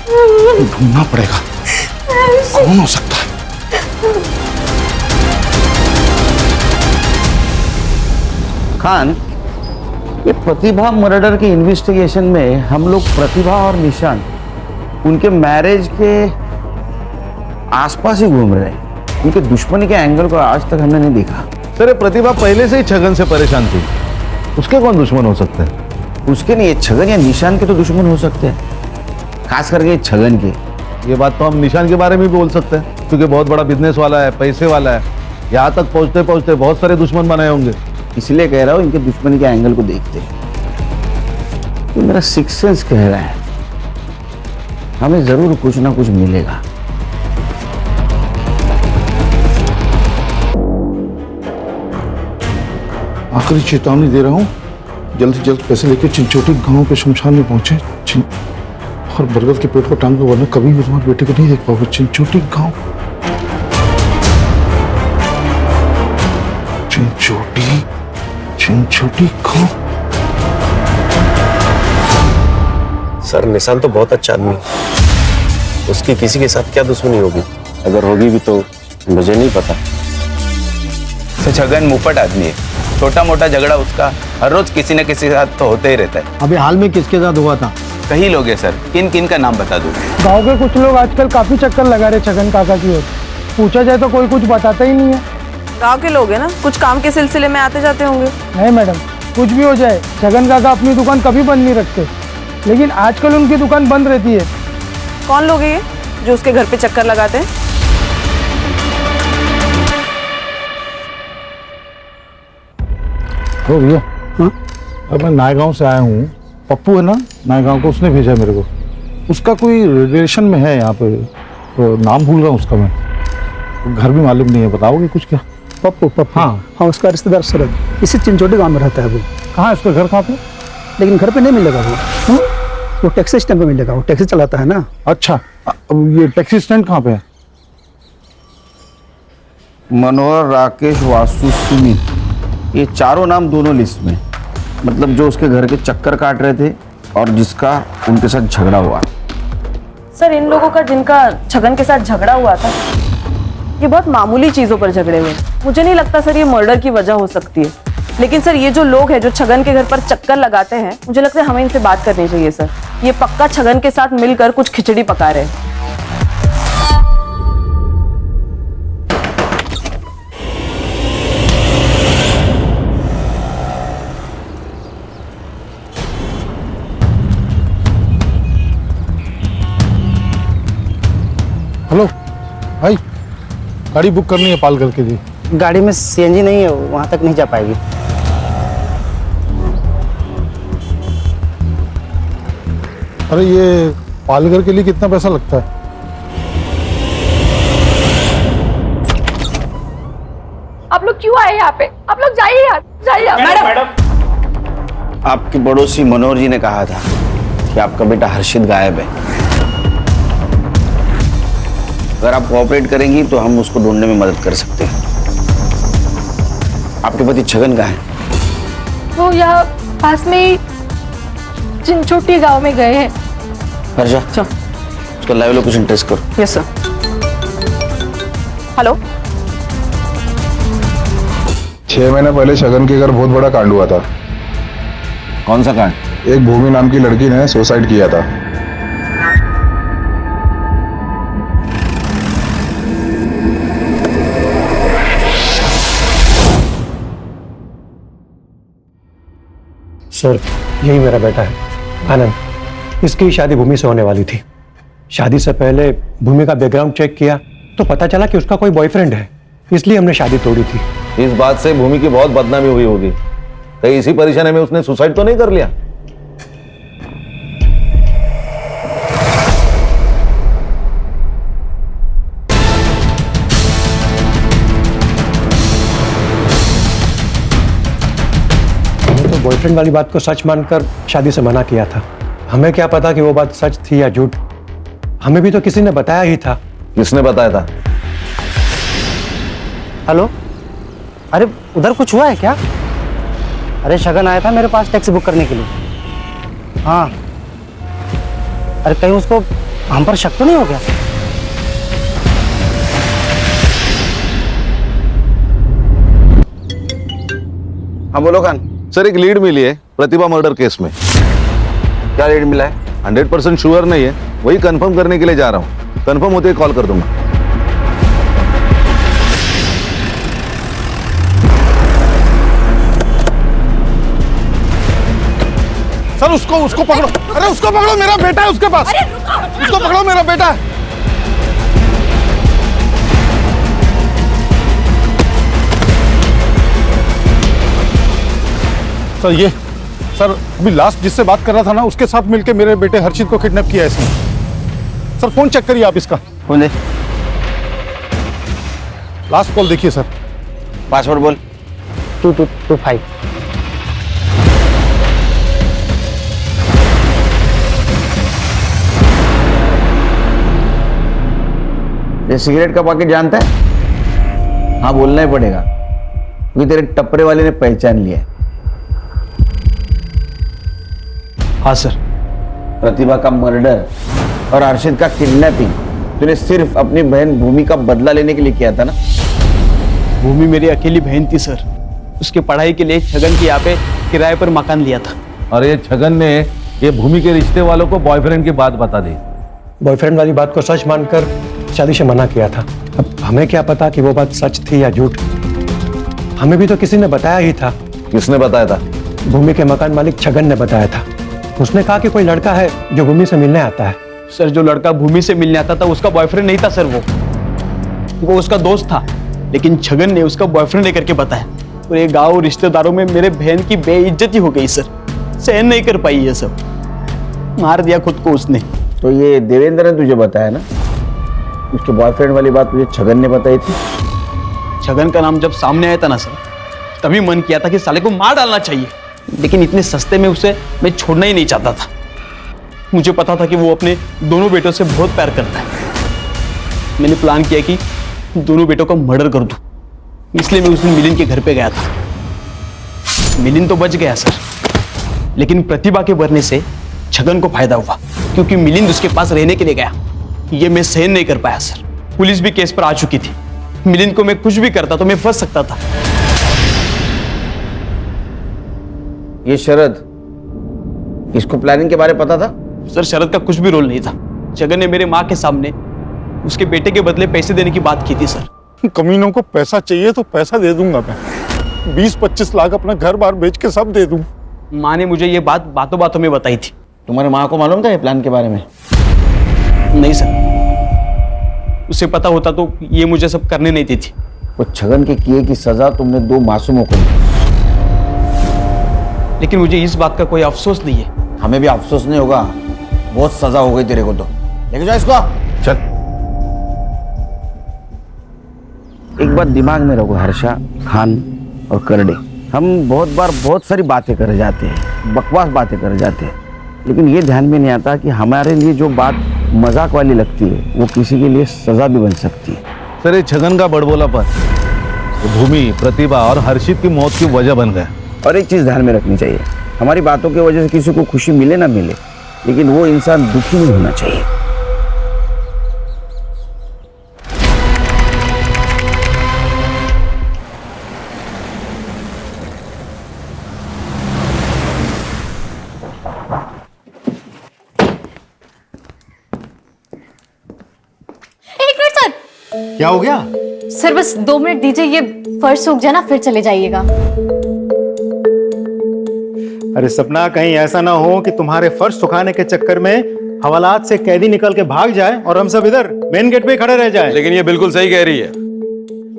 ढूंढना पड़ेगा कौन हो सकता है। खान, ये प्रतिभा मर्डर के इन्वेस्टिगेशन में हम लोग प्रतिभा और निशान उनके मैरिज के आसपास ही घूम रहे हैं। उनके दुश्मनी के एंगल को आज तक हमने नहीं देखा। सर, ये प्रतिभा पहले से ही छगन से परेशान थी, उसके कौन दुश्मन हो सकते हैं? उसके नहीं, छगन या निशान के तो दुश्मन हो सकते हैं, खास करके छगन के। ये बात तो हम निशान के बारे में भी बोल सकते हैं, क्योंकि बहुत बड़ा बिजनेस वाला है, पैसे वाला है। यहाँ तक पहुँचते पहुँचते बहुत सारे दुश्मन बनाए होंगे। इसलिए कह रहा हूँ इनके दुश्मनी के एंगल को देखते। तो मेरा सिक्स सेंस कह रहा है हमें जरूर कुछ ना कुछ मिलेगा। आखिरी चेतावनी दे रहा हूँ, जल्द से जल्द पैसे लेकर चिंचोटी गांव के शमशान में पहुंचे और बरगद के पेड़ पर टांग दो, वरना कभी भी तुम्हारे बेटे को नहीं देख पाओगे। चिंचोटी गांव, चिंचोटी गांव। सर, निशान तो बहुत अच्छा आदमी है, उसकी किसी के साथ क्या दुश्मनी होगी? अगर होगी भी तो मुझे नहीं पता। तो छगन मुफट आदमी है, छोटा मोटा झगड़ा उसका हर रोज किसी न किसी के साथ तो होते ही रहता है। अभी हाल में किसके साथ हुआ था? कई लोग हैं सर, किन किन का नाम बता दूं? गांव के कुछ लोग आजकल काफी चक्कर लगा रहे छगन काका की ओर। पूछा जाए तो कोई कुछ बताता ही नहीं है। गांव के लोग हैं ना, कुछ काम के सिलसिले में आते जाते होंगे। नहीं मैडम, कुछ भी हो जाए छगन काका अपनी दुकान कभी बंद नहीं रखते, लेकिन आजकल उनकी दुकान बंद रहती है। कौन लोग हैं ये जो उसके घर पे चक्कर लगाते हैं? ओ भैया, अब मैं नायगांव से आया हूँ। पप्पू है ना नायगांव को, उसने भेजा मेरे को। उसका कोई रिलेशन में है यहाँ पे, तो नाम भूल रहा हूँ उसका मैं। घर भी मालूम नहीं है, बताओगे कुछ क्या? पप्पू? हाँ, उसका रिश्तेदार शरद इसी चिंचोटी गांव में रहता है। वो कहाँ है उसका घर? कहाँ पे? लेकिन घर पे नहीं मिलेगा वो। वो टैक्सी स्टैंड पे मिलेगा, वो टैक्सी चलाता है ना। अच्छा, अब ये टैक्सी स्टैंड कहाँ पे है? मनोहर, राकेश, वासु, सुमित, ये चारों नाम दोनों लिस्ट में। मतलब जो उसके घर के चक्कर काट रहे थे और जिसका उनके साथ झगड़ा हुआ। सर, इन लोगों का जिनका छगन के साथ झगड़ा हुआ था, ये बहुत मामूली चीजों पर झगड़े हुए। मुझे नहीं लगता सर ये मर्डर की वजह हो सकती है। लेकिन सर, ये जो लोग हैं जो छगन के घर पर चक्कर लगाते हैं, मुझे लगता है हमें इनसे बात करनी चाहिए सर। ये पक्का छगन के साथ मिलकर कुछ खिचड़ी पका रहे हैं। हेलो भाई, गाड़ी बुक करनी है पालघर के लिए। गाड़ी में सीएनजी नहीं है, वहां तक नहीं जा पाएगी। अरे ये पालघर के लिए कितना पैसा लगता है? आप लोग क्यों आए यहाँ पे? आप लोग जाइए यार, जाइए आप। मैडम, आपके पड़ोसी मनोहर जी ने कहा था कि आपका बेटा हर्षित गायब है। अगर आप कोऑपरेट करेंगी तो हम उसको ढूंढने में मदद कर सकते हैं। आपके पति छगन कहाँ है? वो यहाँ पास में ही चिंचोटी गांव में गए हैं। हर्षा, उसका लाइव लोकेशन टेस्ट करो। Yes sir. हेलो, 6 महीने पहले छगन के घर बहुत बड़ा कांड हुआ था। कौन सा कांड? एक भूमि नाम की लड़की ने सुसाइड किया था। सर, यही मेरा बेटा है आनंद। इसकी शादी भूमि से होने वाली थी। शादी से पहले भूमि का बैकग्राउंड चेक किया तो पता चला कि उसका कोई बॉयफ्रेंड है, इसलिए हमने शादी तोड़ी थी। इस बात से भूमि की बहुत बदनामी हुई होगी। कहीं इसी परेशानी में उसने सुसाइड तो नहीं कर लिया? तो बॉयफ्रेंड वाली बात को सच मानकर शादी से मना किया था। हमें क्या पता कि वो बात सच थी या झूठ। हमें भी तो किसी ने बताया ही था। किसने बताया था? हेलो, अरे उधर कुछ हुआ है क्या? अरे शगन आया था मेरे पास टैक्सी बुक करने के लिए। हाँ, अरे कहीं उसको हम पर शक तो नहीं हो गया? हाँ बोलो खान। सर, एक लीड मिली है प्रतिभा मर्डर केस में। क्या लीड मिला है? 100% श्योर नहीं है, वही कंफर्म करने के लिए जा रहा हूँ। कंफर्म होते ही कॉल कर दूंगा। सर, उसको पकड़ो। अरे उसको पकड़ो, मेरा बेटा है उसके पास। उसको पकड़ो, मेरा बेटा है। सर अभी लास्ट जिससे बात कर रहा था ना, उसके साथ मिलके मेरे बेटे हर्षित को किडनैप किया है इसने। सर फोन चेक करिए आप इसका। फोन दे। लास्ट कॉल देखिए सर। पासवर्ड बोल। 2225। ये सिगरेट का पैकेट जानता है? हाँ, बोलना ही पड़ेगा क्योंकि तेरे टपरे वाले ने पहचान लिया है। हाँ सर। प्रतिभा का मर्डर और हर्षित का किडनैपिंग तूने सिर्फ अपनी बहन भूमि का बदला लेने के लिए किया था ना? भूमि मेरी अकेली बहन थी सर। उसके पढ़ाई के लिए छगन के यहाँ पे किराए पर मकान लिया था। और ये छगन ने ये भूमि के रिश्ते वालों को बॉयफ्रेंड की बात बता दी। बॉयफ्रेंड वाली बात को सच मानकर शादी से मना किया था। अब हमें क्या पता कि वो बात सच थी या झूठ। हमें भी तो किसी ने बताया ही था। किसने बताया था? भूमि के मकान मालिक छगन ने बताया था। उसने कहा कि कोई लड़का है जो भूमि से मिलने आता है। सर, जो लड़का भूमि से मिलने आता था उसका बॉयफ्रेंड नहीं था सर। वो उसका दोस्त था, लेकिन छगन ने उसका बॉयफ्रेंड लेकर के बताया। और ये गांव रिश्तेदारों में मेरे बहन की बेइज्जती हो गई सर। सहन नहीं कर पाई ये सब। मार दिया खुद को उसने। तो ये देवेंद्र ने तुझे बताया ना? उसके बॉयफ्रेंड वाली बात तुझे छगन ने बताई थी? छगन का नाम जब सामने आया था ना सर, तभी मन किया था कि साले को मार डालना चाहिए। लेकिन इतने सस्ते में उसे मैं छोड़ना ही नहीं चाहता था। मुझे पता था कि वो अपने दोनों बेटों से बहुत प्यार करता है। मैंने प्लान किया कि दोनों बेटों का मर्डर कर दूं। इसलिए मैं उस दिन मिलिंद के घर पे गया था। मिलिंद तो बच गया सर, लेकिन प्रतिभा के मरने से छगन को फायदा हुआ, क्योंकि मिलिंद उसके पास रहने के लिए गया। ये मैं सहन नहीं कर पाया सर। पुलिस भी केस पर आ चुकी थी। मिलिंद को मैं कुछ भी करता तो मैं फंस सकता था। ये शरद, इसको प्लानिंग के बारे में पता था? सर, शरद का कुछ भी रोल नहीं था। छगन ने मेरे माँ के सामने उसके बेटे के बदले पैसे देने की बात की थी सर। कमीनों को पैसा चाहिए तो पैसा दे दूंगा मैं। 20-25 लाख अपना घर बार बेच के सब दे दूं। माँ ने मुझे ये बात बातों बातों में बताई थी। तुम्हारे माँ को मालूम था ये प्लान के बारे में? नहीं सर, उसे पता होता तो ये मुझे सब करने नहीं देती। वो छगन के किए की सजा तुमने 2 मासूमों को दी। लेकिन मुझे इस बात का कोई अफसोस नहीं है। हमें भी अफसोस नहीं होगा, बहुत सजा हो गई तेरे को तो। लेके जाओ इसको। चल। एक बात दिमाग में रखो हर्षा, खान और करडे, हम बहुत बार बहुत सारी बातें कर जाते हैं, बकवास बातें कर जाते हैं, लेकिन ये ध्यान में नहीं आता कि हमारे लिए जो बात मजाक वाली लगती है वो किसी के लिए सजा भी बन सकती है। सर, ये छगन का बड़बोलापन भूमि, प्रतिभा और हर्षित की मौत की वजह बन गया। और एक चीज ध्यान में रखनी चाहिए, हमारी बातों की वजह से किसी को खुशी मिले ना मिले, लेकिन वो इंसान दुखी नहीं होना चाहिए। एक मिनट सर। क्या हो गया? सर बस 2 मिनट दीजिए, ये फर्श सूख जाए ना फिर चले जाइएगा। अरे सपना, कहीं ऐसा ना हो कि तुम्हारे फर्श सुखाने के चक्कर में हवालात से कैदी निकल के भाग जाए और हम सब इधर मेन गेट पे खड़े रह जाए। लेकिन ये बिल्कुल सही कह रही है।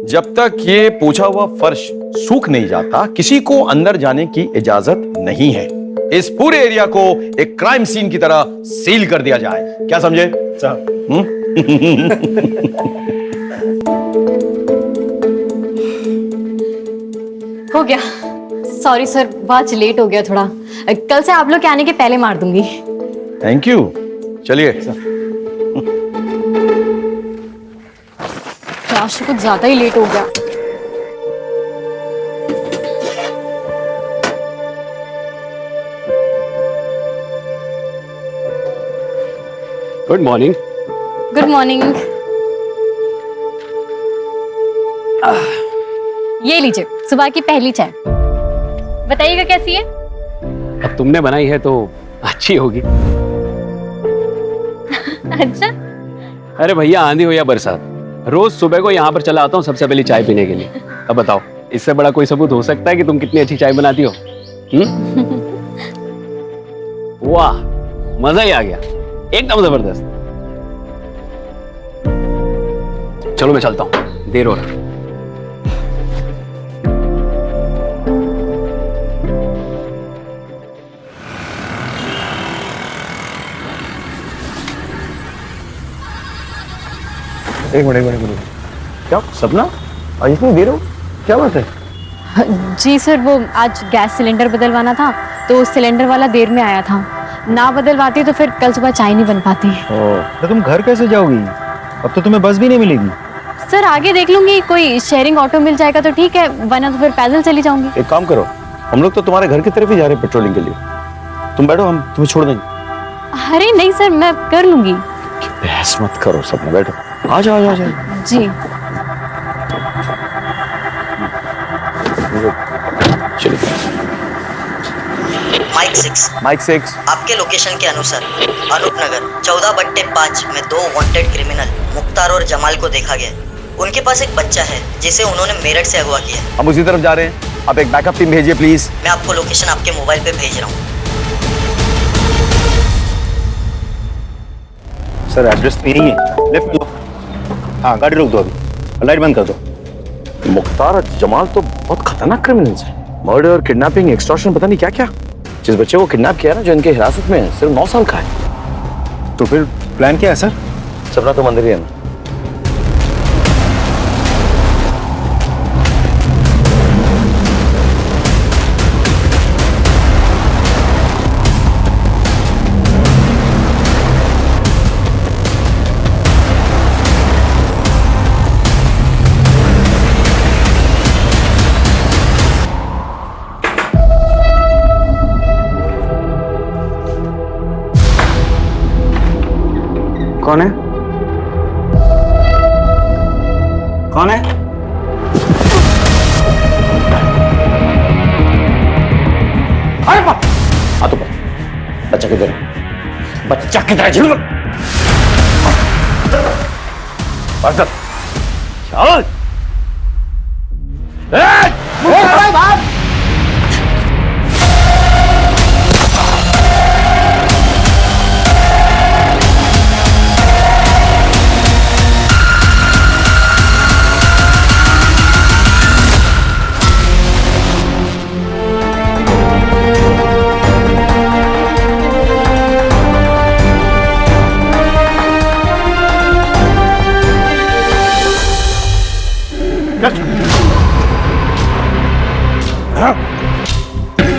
जब तक ये पूछा हुआ फर्श सूख नहीं जाता, किसी को अंदर जाने की इजाजत नहीं है। इस पूरे एरिया को एक क्राइम सीन की तरह सील कर दिया जाए। क्या समझे? हो गया। सॉरी सर, आज लेट हो गया थोड़ा। कल से आप लोग के आने के पहले मार दूंगी। Thank you. चलिए। आज तो कुछ ज्यादा ही लेट हो गया। Good morning. Good morning. ये लीजिए सुबह की पहली चाय। बताइएगा कैसी है? अब तुमने बनाई है तो अच्छी होगी। अच्छा। अरे भैया, आंधी हो या बरसात, रोज सुबह को यहाँ पर चला आता हूँ सबसे पहले चाय पीने के लिए। अब बताओ, इससे बड़ा कोई सबूत हो सकता है कि तुम कितनी अच्छी चाय बनाती हो? वाह, मजा ही आ गया, एकदम जबरदस्त। चलो मैं चलता हूँ, देर हो रहा है। एक मिनट। क्या सपना, आज इतनी देर हो, क्या बात है? जी सर, वो आज गैस सिलेंडर बदलवाना था तो सिलेंडर वाला देर में आया था। ना बदलवाती तो फिर कल सुबह चाय नहीं बन पाती। तो तुम घर कैसे जाओगी? अब तो तुम्हें बस भी नहीं मिलेगी। सर आगे देख लूंगी, कोई शेयरिंग ऑटो मिल जाएगा तो ठीक है, वरना तो फिर पैदल चली जाऊंगी। एक काम करो, हम लोग तो तुम्हारे घर की तरफ ही जा रहे हैं पेट्रोलिंग के लिए। तुम बैठो, हम तुम्हें छोड़ देंगे। अरे नहीं सर, मैं कर लूंगी। बहस मत करो सपना, बैठो। आ जाओ। जी। चलिए। माइक 6 आपके लोकेशन के अनुसार अनूपनगर 14/5 में 2 वांटेड क्रिमिनल मुख्तार और जमाल को देखा गया। उनके पास एक बच्चा है जिसे उन्होंने मेरठ से अगवा किया। हम उसी तरफ जा रहे हैं, आप एक बैकअप टीम भेजिए प्लीज। मैं आपको लोकेशन आपके मोबाइल पे भेज रहा हूँ। सर एड्रेस तो यही है, लेफ्ट में लो। हाँ, गाड़ी रोक दो, अभी लाइट बंद कर दो। मुख्तार और जमाल तो बहुत खतरनाक क्रिमिनल्स हैं। मर्डर और किडनैपिंग, एक्सटॉर्शन, पता नहीं क्या क्या। जिस बच्चे को किडनैप किया ना, जो इनके हिरासत में है, सिर्फ 9 साल का है। तो फिर प्लान क्या है सर? सपना तो मंदिर ही है ना। कौन है? कौन है? अरे बाप! आ तो बच्चा किधर है? बच्चा किधर है? चल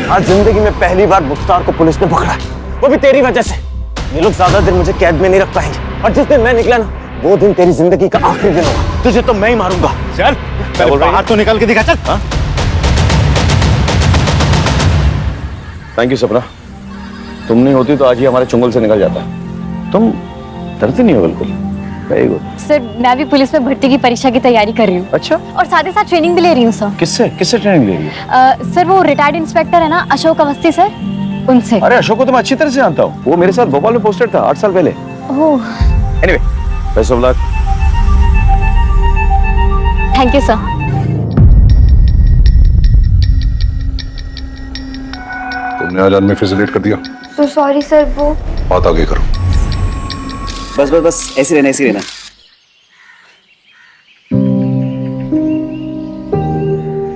आज जिंदगी में पहली बार मुख्तार को पुलिस ने पकड़ा, वो भी तेरी वजह से। ये लोग ज्यादा दिन मुझे कैद में नहीं रख पाएंगे, और जिस दिन मैं निकला ना, वो दिन तेरी जिंदगी का आखिरी दिन होगा। तुझे तो मैं ही मारूंगा। चल पहले बाहर तो निकल के दिखा। चल। थैंक यू सपना, तुम नहीं होती तो आज ही हमारे चुंगल से निकल जाता। तुम डरती नहीं हो बिल्कुल। Very good. सर मैं भी पुलिस में भर्ती की परीक्षा की तैयारी कर रही हूँ। अच्छा। और साथ ही साथ ट्रेनिंग भी ले रही हूँ सर। किससे किससे ट्रेनिंग ले रही है? सर वो रिटायर्ड इंस्पेक्टर है ना अशोक अवस्थी सर, उनसे। अरे अशोक को तो मैं अच्छी तरह से जानता हूँ, वो मेरे साथ भोपाल में पोस्टेड था 8 साल पहले। Oh. Anyway, best of luck. Thank you sir. तुमने आज आदमी फैसिलिटेट कर दिया। तो सॉरी सर, वो बात आगे करो। बस बस बस ऐसे रहना, ऐसे रहना।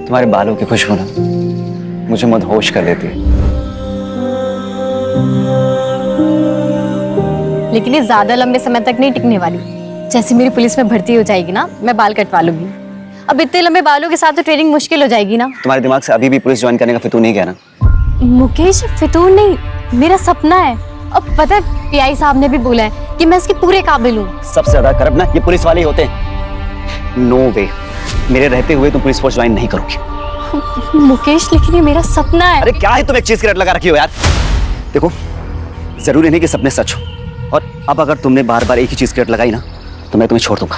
तुम्हारे बालों की खुशबू ना मुझे मदहोश कर देती है। लेकिन ये ज्यादा लंबे समय तक नहीं टिकने वाली। जैसे मेरी पुलिस में भर्ती हो जाएगी ना, मैं बाल कटवा लूंगी। अब इतने लंबे बालों के साथ तो ट्रेनिंग मुश्किल हो जाएगी ना। तुम्हारे दिमाग से अभी भी पुलिस ज्वाइन करने का फितूर नहीं गया ना? मुकेश, फितूर नहीं, मेरा सपना है। अब पता है पीआई साहब ने भी बोला है कि मैं इसके पूरे काबिल हूँ। सबसे ज्यादा करप्ट ना ये पुलिस वाले ही होते हैं। नो वे, मेरे रहते हुए तुम पुलिस फोर्स ज्वाइन नहीं करोगे। मुकेश, लेकिन ये मेरा सपना है। अरे क्या है, तुम एक चीज की रट लगा रखी हो यार। देखो, जरूरी नहीं कि सपने सच हो, और अब अगर तुमने बार बार एक ही चीज की रट लगाई ना, तो मैं तुम्हें छोड़ दूंगा।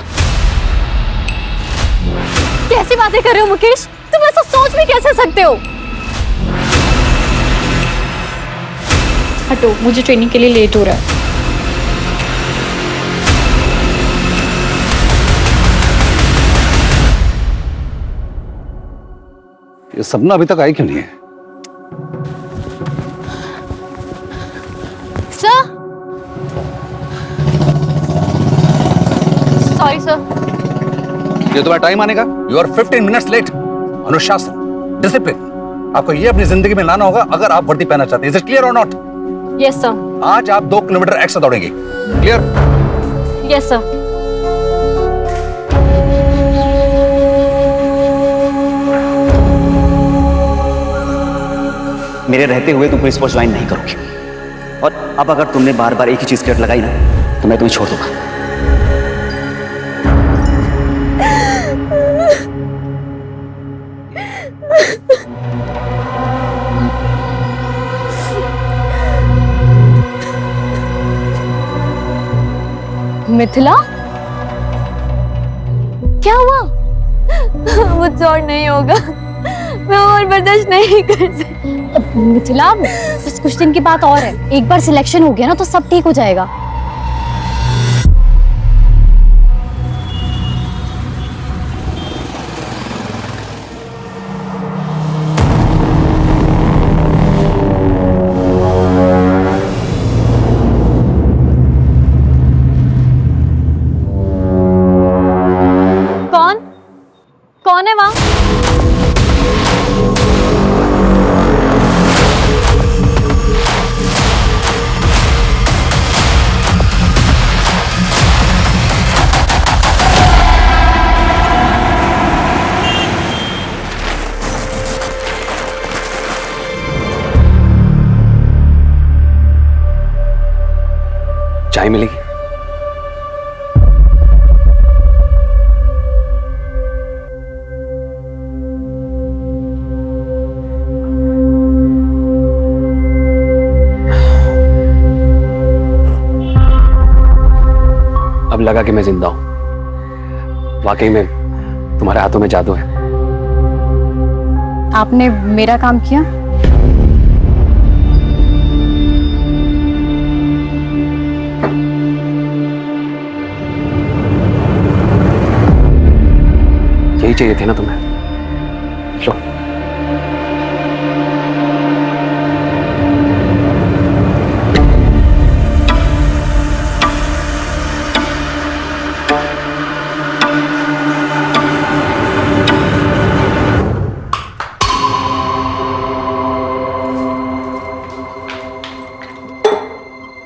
कैसी बातें कर रहे हो मुकेश? तुम ऐसा सोच भी कैसे सकते हो? हटो, मुझे ट्रेनिंग के लिए लेट हो रहा है। ये सपना अभी तक आई क्यों नहीं है? Sir, sorry sir. ये तुम्हारा टाइम आने का। You are 15 minutes late. अनुशासन, डिसिप्लिन, आपको ये अपनी जिंदगी में लाना होगा अगर आप वर्दी पहनना चाहते हैं। इज इट क्लियर और नॉट? Yes sir. आज आप 2 किलोमीटर एक्स्ट्रा दौड़ेंगे। क्लियर? Yes sir. मेरे रहते हुए तुम पुलिस फोर्स ज्वाइन नहीं करोगे, और अब अगर तुमने बार बार एक ही चीज की रट लगाई ना, तो मैं तुम्हें छोड़ दूंगा। मिथिला, क्या हुआ? मुझसे और नहीं होगा, मैं और बर्दाश्त नहीं कर सकती। मिथिला, बस कुछ दिन की बात और है। एक बार सिलेक्शन हो गया ना तो सब ठीक हो जाएगा। कौन है वहां? चाय मिलेगी? अब लगा कि मैं जिंदा हूं। वाकई में तुम्हारे हाथों में जादू है। आपने मेरा काम किया? यही चाहिए थे ना तुम्हें? लो।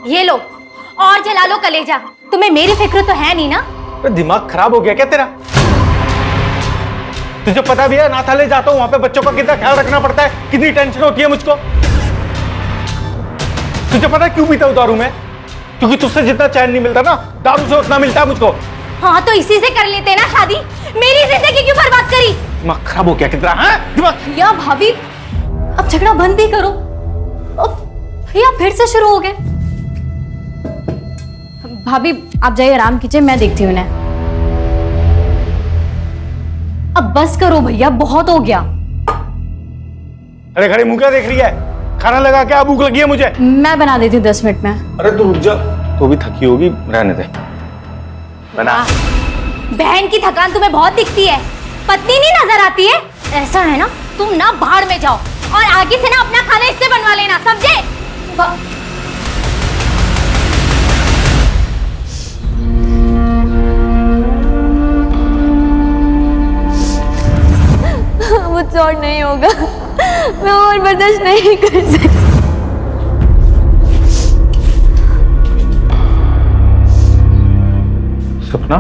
ये लो और जला लो कलेजा। तुम्हें मेरी फिक्र तो है नहीं ना? दिमाग खराब हो गया क्या तेरा? तुझे पता भी है अनाथालय जाता हूँ, वहां पे बच्चों का कितना ख्याल रखना पड़ता है, कितनी टेंशन होती है मुझको। तुझे पता है क्यों पीता हूँ दारू में? क्योंकि तुझसे जितना चैन नहीं मिलता ना, दारू से उतना मिलता है मुझको। हाँ तो इसी से कर लेते ना शादी, मेरी जिंदगी क्यों बर्बाद करी? दिमाग खराब हो गया कितना, हाँ? दिमाग या भाभी अब झगड़ा बंद ही करो। अब भैया फिर से शुरू हो गए। भाभी आप जाइए आराम कीजिए, मैं देखती हूँ इन्हें। अब बस करो भैया, बहुत हो गया। अरे खड़े मुंह क्या देख रही है? खाना लगा क्या? भूख लगी है मुझे। मैं बना देती हूँ 10 मिनट में। अरे तू रुक जा, तू भी थकी होगी, रहने दे। बना। बहन की थकान तुम्हें बहुत दिखती है, पत्नी नहीं नजर आती है। ऐसा है ना, तुम ना भाड़ में जाओ और आगे से ना अपना खाना इससे बनवा लेना, समझे? मुझसे और नहीं होगा, मैं और बर्दाश्त नहीं कर सकती। सपना,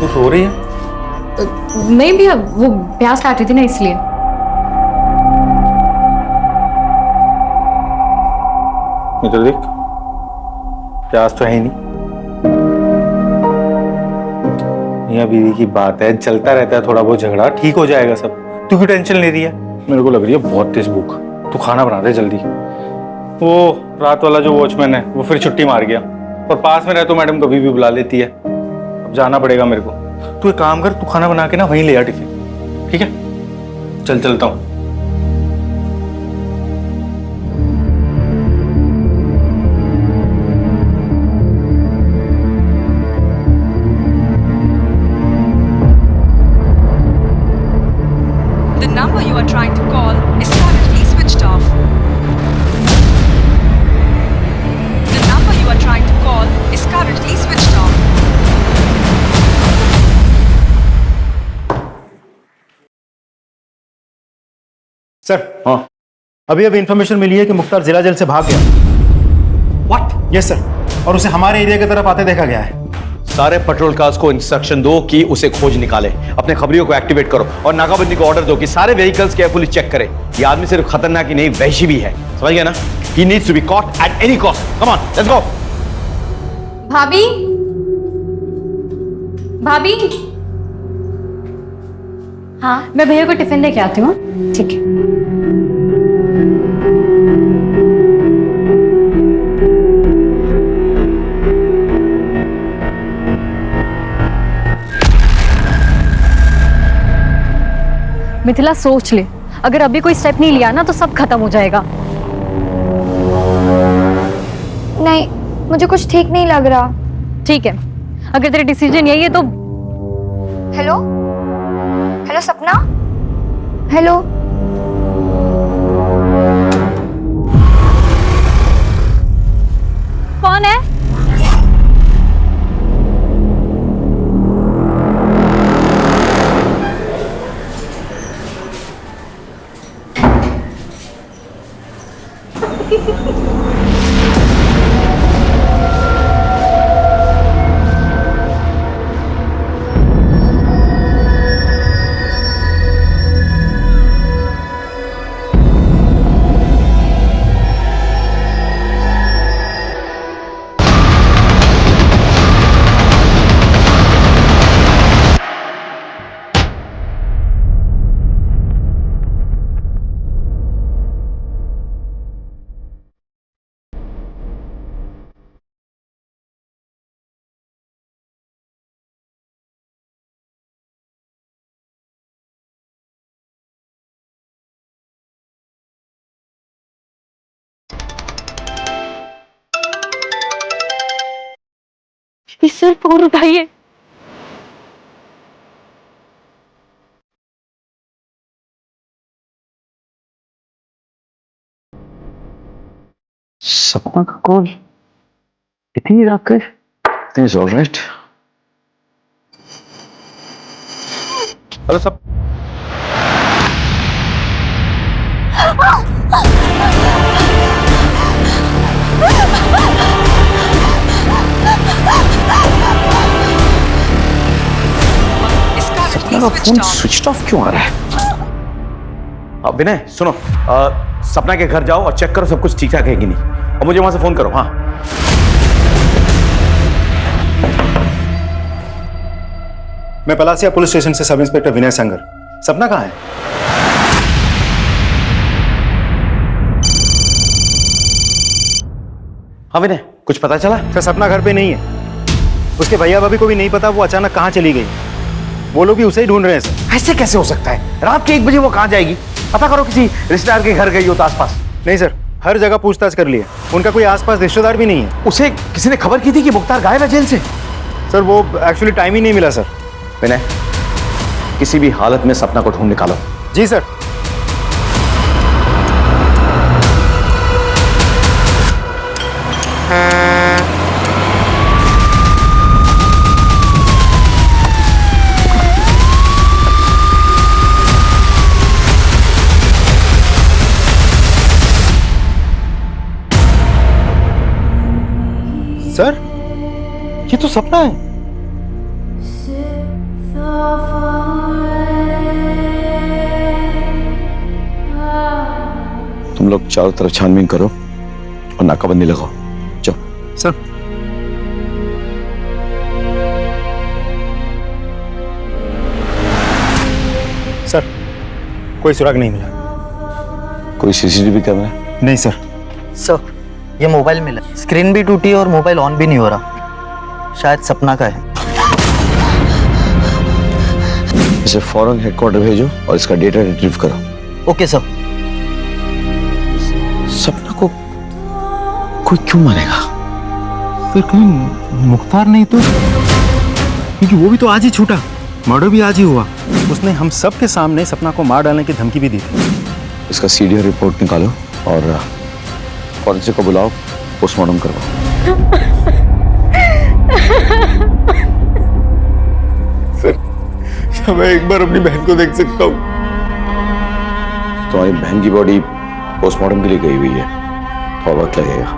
तू सो रही है? नहीं भैया, वो प्यास काट रही थी ना इसलिए। इधर देख, प्यास तो है ही नहीं। मियां बीवी की बात है, चलता रहता है थोड़ा बहुत झगड़ा, ठीक हो जाएगा सब। तू क्यों टेंशन ले रही है? मेरे को लग रही है बहुत तेज भूख। तू खाना बना दे जल्दी। वो रात वाला जो वॉचमैन है वो फिर छुट्टी मार गया, और पास में रहे तो मैडम कभी भी बुला लेती है। अब जाना पड़ेगा मेरे को। तू एक काम कर, तू खाना बना के ना वहीं ले आ टिफिन, ठीक है? चल चलता हूँ। The number you are trying to call is currently switched off. The number you are trying to call is currently switched off. Sir, हाँ, अभी इंफॉर्मेशन मिली है कि मुख्तार जिला जेल से भाग गया। व्हाट? यस सर, और उसे हमारे एरिया की तरफ आते देखा गया है। सारे पेट्रोल कार्स को इंस्ट्रक्शन दो कि उसे खोज निकाले, अपने खबरियों को एक्टिवेट करो और नाकाबंदी को ऑर्डर दो कि सारे व्हीकल्स केयरफुली चेक करें। ये आदमी सिर्फ खतरनाक ही नहीं, वहशी भी है, समझ गए ना? He needs to be caught at any cost. Come on, let's go. भाभी, भाभी, हाँ मैं भैया को टिफिन लेके आती हूँ। ठीक है। मिथिला सोच ले, अगर अभी कोई स्टेप नहीं लिया ना तो सब खत्म हो जाएगा। नहीं, मुझे कुछ ठीक नहीं लग रहा। ठीक है, अगर तेरा डिसीजन यही है तो। हेलो हेलो सपना, हेलो। कौन है? सिर्फ और उठाइए। सपना का कॉल, इतनी रात कर? Is alright. हेलो सब, मेरा फोन स्विच ऑफ क्यों आ रहा है? विनय सुनो, सपना के घर जाओ और चेक करो सब कुछ ठीक ठाक है कि नहीं, और मुझे वहां से फोन करो। हाँ मैं पलासिया पुलिस स्टेशन से सब इंस्पेक्टर विनय संगर। सपना कहाँ है? हाँ विनय, कुछ पता चला? सर सपना घर पे नहीं है। उसके भैया भाभी को भी नहीं पता वो अचानक कहाँ चली गई। वो लोग भी उसे ही ढूंढ रहे हैं सर। ऐसे कैसे हो सकता है? रात के 1 बजे वो कहाँ जाएगी? पता करो, किसी रिश्तेदार के घर गई हो तो आसपास। नहीं सर, हर जगह पूछताछ कर लिया, उनका कोई आसपास रिश्तेदार भी नहीं है। उसे किसी ने खबर की थी कि मुख्तार गायब है जेल से? सर वो एक्चुअली टाइम ही नहीं मिला सर। विनय, किसी भी हालत में सपना को ढूंढ निकालो। जी सर। सर ये तो सपना है। तुम लोग चारों तरफ छानबीन करो और नाकाबंदी लगाओ। जाओ। सर सर कोई सुराग नहीं मिला। कोई सीसीटीवी कैमरा? नहीं सर। सर ये मोबाइल मिला, स्क्रीन भी टूटी और मोबाइल ऑन भी नहीं हो रहा, शायद सपना का है। इसे फौरन हेडक्वार्टर भेजो और इसका डेटा रिट्रीव करो। Okay sir. सपना को कोई क्यों मारेगा? फिर कहीं मुख्तार नहीं तो? क्योंकि वो भी तो आज ही छूटा, मर्डर भी आज ही हुआ। उसने हम सब के सामने सपना को मार डालने की धमकी भी दी थी। इसका सीडीआर रिपोर्ट निकालो और फॉरेंसिक को बुलाओ, पोस्टमार्टम करवाओ। सर मैं एक बार अपनी बहन को देख सकता हूँ? तुम्हारी बहन की बॉडी पोस्टमार्टम के लिए गई हुई है, थोड़ा वक्त लगेगा।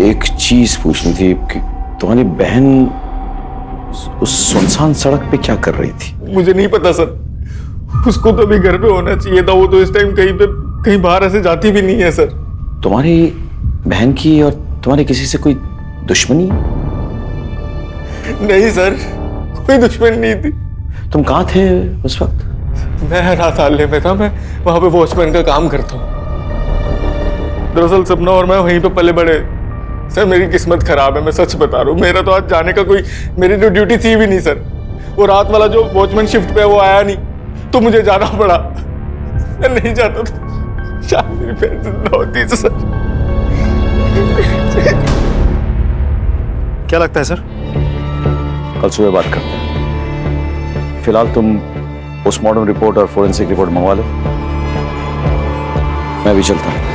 एक चीज पूछनी थी कि तुम्हारी बहन उस सुनसान सड़क पे क्या कर रही थी? मुझे नहीं पता सर, उसको तो अभी घर पे होना चाहिए था। वो तो इस टाइम कहीं बाहर ऐसे जाती भी नहीं है सर। तुम्हारी बहन की और तुम्हारी किसी से कोई दुश्मनी? नहीं सर, कोई दुश्मनी नहीं थी। तुम कहाँ थे उस वक्त? मैं रात हाले में था, मैं वहां पे वॉचमैन का काम करता हूँ। दरअसल सपना और मैं वहीं पे पले बड़े। सर मेरी किस्मत खराब है, मैं सच बता रहा हूँ। मेरा तो आज जाने का कोई, मेरी तो ड्यूटी थी भी नहीं सर। वो रात वाला जो वॉचमैन शिफ्ट पे है वो आया नहीं, तो मुझे जाना पड़ा। मैं नहीं जाता तो शायद मेरी बहन जिंदा होती तो सर। क्या लगता है सर? कल सुबह बात करते हैं। फिलहाल तुम पोस्टमार्टम रिपोर्ट और फोरेंसिक रिपोर्ट मंगवा लो, मैं भी चलता हूँ।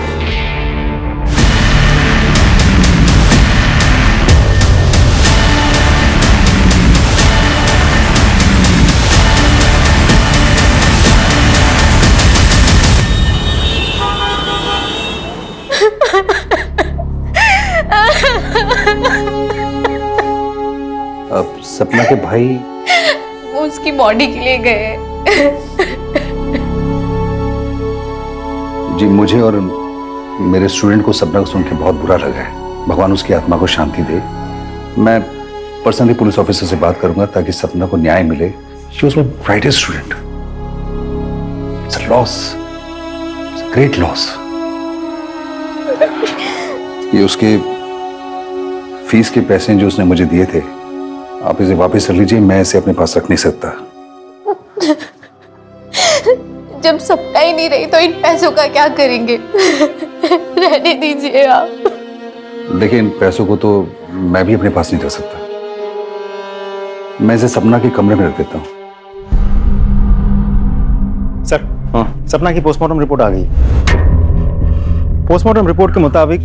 अब सपना के भाई वो उसकी बॉडी के लिए गए। जी, मुझे और मेरे स्टूडेंट को सपना को सुन के बहुत बुरा लगा है। भगवान उसकी आत्मा को शांति दे। मैं पर्सनली पुलिस ऑफिसर से बात करूंगा ताकि सपना को न्याय मिले। She was my brightest student. It's a loss, it's a great loss. ये उसके फीस के पैसे जो उसने मुझे दिए थे, आप इसे वापस कर लीजिए। मैं इसे अपने पास रख नहीं सकता। जब सपना ही नहीं रही तो इन पैसों का क्या करेंगे? रहने दीजिए आप। देखिए, इन पैसों को तो मैं भी अपने पास नहीं रख सकता। मैं इसे सपना के कमरे में रख देता हूँ। सर सपना की पोस्टमार्टम रिपोर्ट आ गई। पोस्टमार्टम रिपोर्ट के मुताबिक